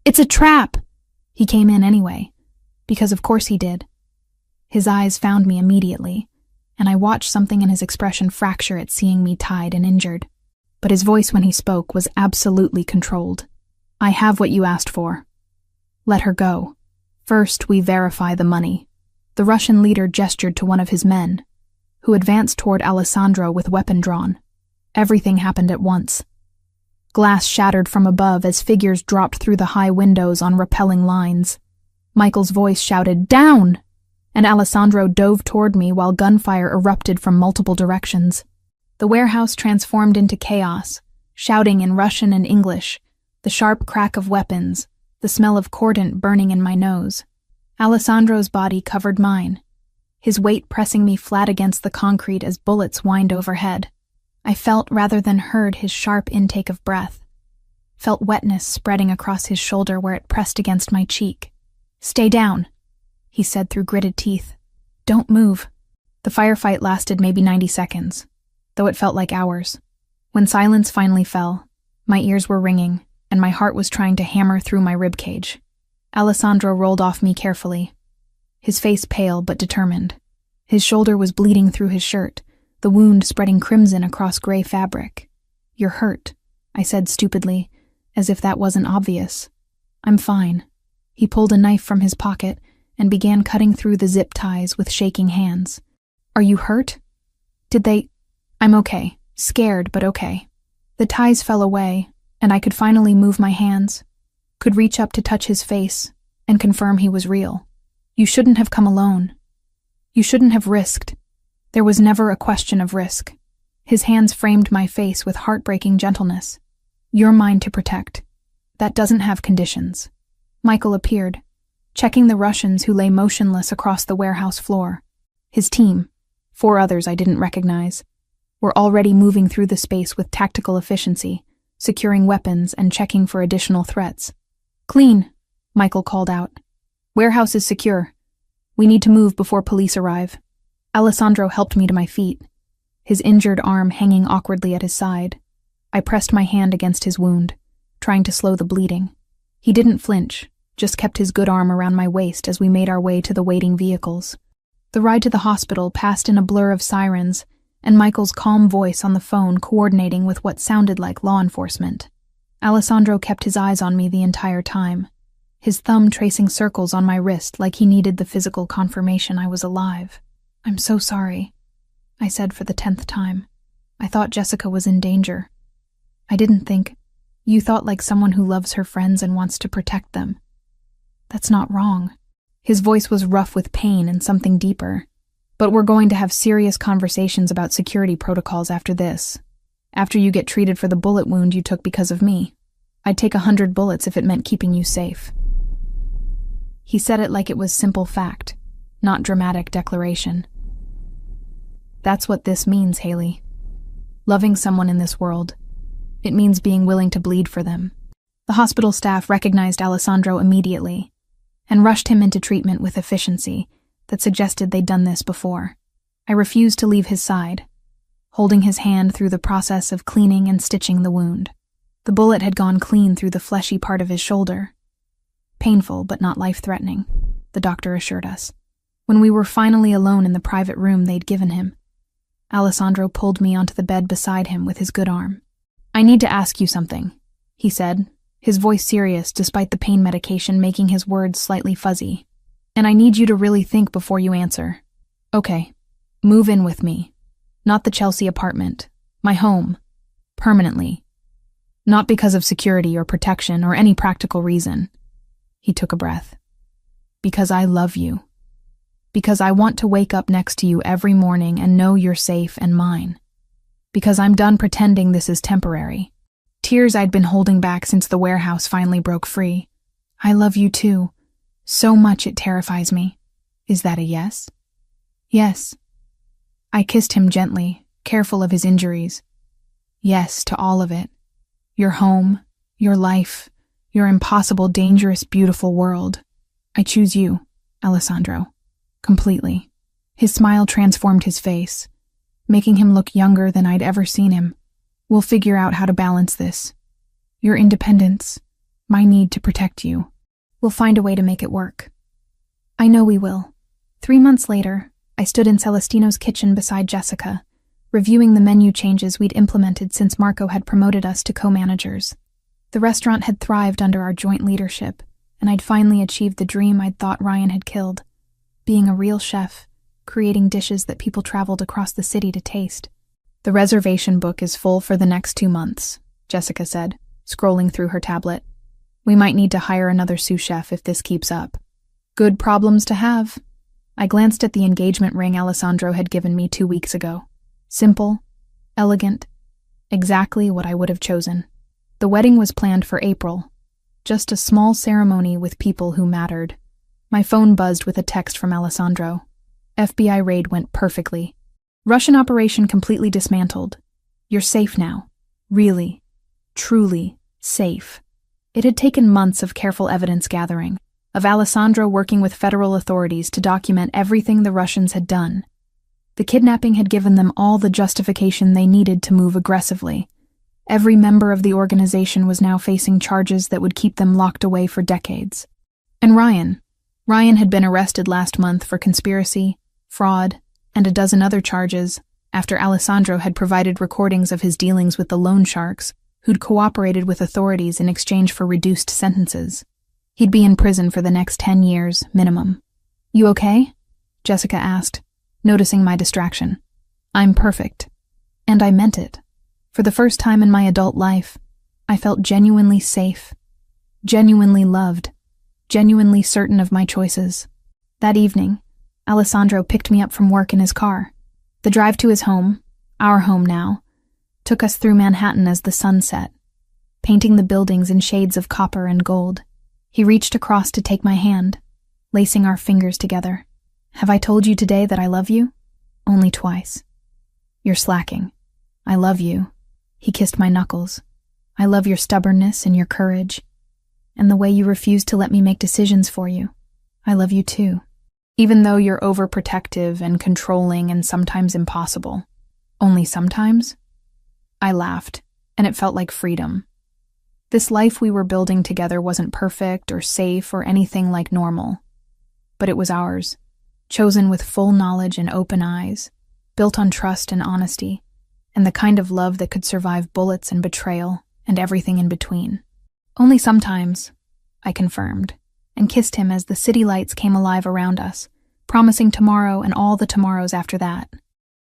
"It's a trap!" He came in anyway, because of course he did. His eyes found me immediately, and I watched something in his expression fracture at seeing me tied and injured. But his voice when he spoke was absolutely controlled. "I have what you asked for. Let her go. First, we verify the money." The Russian leader gestured to one of his men, who advanced toward Alessandro with weapon drawn. Everything happened at once. Glass shattered from above as figures dropped through the high windows on rappelling lines. Michael's voice shouted, "Down!" and Alessandro dove toward me while gunfire erupted from multiple directions. The warehouse transformed into chaos, shouting in Russian and English, the sharp crack of weapons, the smell of cordant burning in my nose. Alessandro's body covered mine, his weight pressing me flat against the concrete as bullets whined overhead. I felt rather than heard his sharp intake of breath, felt wetness spreading across his shoulder where it pressed against my cheek. "Stay down," he said through gritted teeth. "Don't move." The firefight lasted maybe 90 seconds, though it felt like hours. When silence finally fell, my ears were ringing, and my heart was trying to hammer through my ribcage. Alessandro rolled off me carefully, his face pale but determined. His shoulder was bleeding through his shirt, the wound spreading crimson across gray fabric. "You're hurt," I said stupidly, as if that wasn't obvious. "I'm fine." He pulled a knife from his pocket and began cutting through the zip ties with shaking hands. "Are you hurt? Did they—" "I'm okay. Scared, but okay." The ties fell away, and I could finally move my hands, could reach up to touch his face and confirm he was real. "You shouldn't have come alone. You shouldn't have risked." There was never a question of risk. His hands framed my face with heartbreaking gentleness. "You're mine to protect. That doesn't have conditions." Michael appeared, checking the Russians who lay motionless across the warehouse floor. His team, 4 others I didn't recognize, were already moving through the space with tactical efficiency, securing weapons and checking for additional threats. "Clean," Michael called out. "Warehouse is secure. We need to move before police arrive." Alessandro helped me to my feet, his injured arm hanging awkwardly at his side. I pressed my hand against his wound, trying to slow the bleeding. He didn't flinch, just kept his good arm around my waist as we made our way to the waiting vehicles. The ride to the hospital passed in a blur of sirens, and Michael's calm voice on the phone coordinating with what sounded like law enforcement. Alessandro kept his eyes on me the entire time, his thumb tracing circles on my wrist like he needed the physical confirmation I was alive. "I'm so sorry," I said for the 10th time. "I thought Jessica was in danger. I didn't think—" "You thought like someone who loves her friends and wants to protect them. That's not wrong." His voice was rough with pain and something deeper. "But we're going to have serious conversations about security protocols after this. After you get treated for the bullet wound you took because of me. I'd take 100 bullets if it meant keeping you safe." He said it like it was simple fact, not dramatic declaration. That's what this means, Haley. Loving someone in this world. It means being willing to bleed for them. The hospital staff recognized Alessandro immediately and rushed him into treatment with efficiency that suggested they'd done this before. I refused to leave his side, holding his hand through the process of cleaning and stitching the wound. The bullet had gone clean through the fleshy part of his shoulder. Painful, but not life-threatening, the doctor assured us. When we were finally alone in the private room they'd given him, Alessandro pulled me onto the bed beside him with his good arm. "I need to ask you something," he said, his voice serious despite the pain medication making his words slightly fuzzy. "And I need you to really think before you answer. Okay, move in with me. Not the Chelsea apartment. My home. Permanently. Not because of security or protection or any practical reason." He took a breath. "Because I love you. Because I want to wake up next to you every morning and know you're safe and mine. Because I'm done pretending this is temporary." Tears I'd been holding back since the warehouse finally broke free. "I love you too. So much it terrifies me." "Is that a yes?" "Yes." I kissed him gently, careful of his injuries. "Yes to all of it. Your home, your life, your impossible, dangerous, beautiful world. I choose you, Alessandro. Completely." His smile transformed his face, making him look younger than I'd ever seen him. "We'll figure out how to balance this. Your independence, my need to protect you. We'll find a way to make it work." "I know we will." 3 months later, I stood in Celestino's kitchen beside Jessica, reviewing the menu changes we'd implemented since Marco had promoted us to co-managers. The restaurant had thrived under our joint leadership, and I'd finally achieved the dream I'd thought Ryan had killed, being a real chef, creating dishes that people traveled across the city to taste. "The reservation book is full for the next 2 months, Jessica said, scrolling through her tablet. "We might need to hire another sous chef if this keeps up." "Good problems to have." I glanced at the engagement ring Alessandro had given me 2 weeks ago. Simple, elegant, exactly what I would have chosen. The wedding was planned for April, just a small ceremony with people who mattered. My phone buzzed with a text from Alessandro. "FBI raid went perfectly. Russian operation completely dismantled. You're safe now. Really, truly safe." It had taken months of careful evidence gathering, of Alessandro working with federal authorities to document everything the Russians had done. The kidnapping had given them all the justification they needed to move aggressively. Every member of the organization was now facing charges that would keep them locked away for decades. And Ryan had been arrested last month for conspiracy, fraud, and a dozen other charges after Alessandro had provided recordings of his dealings with the loan sharks who'd cooperated with authorities in exchange for reduced sentences. He'd be in prison for the next 10 years, minimum. "You okay?" Jessica asked, noticing my distraction. "I'm perfect." And I meant it. For the first time in my adult life, I felt genuinely safe, genuinely loved, genuinely certain of my choices. That evening, Alessandro picked me up from work in his car. The drive to his home, our home now, took us through Manhattan as the sun set, painting the buildings in shades of copper and gold. He reached across to take my hand, lacing our fingers together. "Have I told you today that I love you?" "Only twice." "You're slacking." "I love you." He kissed my knuckles. "I love your stubbornness and your courage, and the way you refuse to let me make decisions for you. I love you too. Even though you're overprotective and controlling and sometimes impossible." "Only sometimes?" I laughed, and it felt like freedom. This life we were building together wasn't perfect or safe or anything like normal. But it was ours, chosen with full knowledge and open eyes, built on trust and honesty, and the kind of love that could survive bullets and betrayal and everything in between. "Only sometimes," I confirmed, and kissed him as the city lights came alive around us, promising tomorrow and all the tomorrows after that.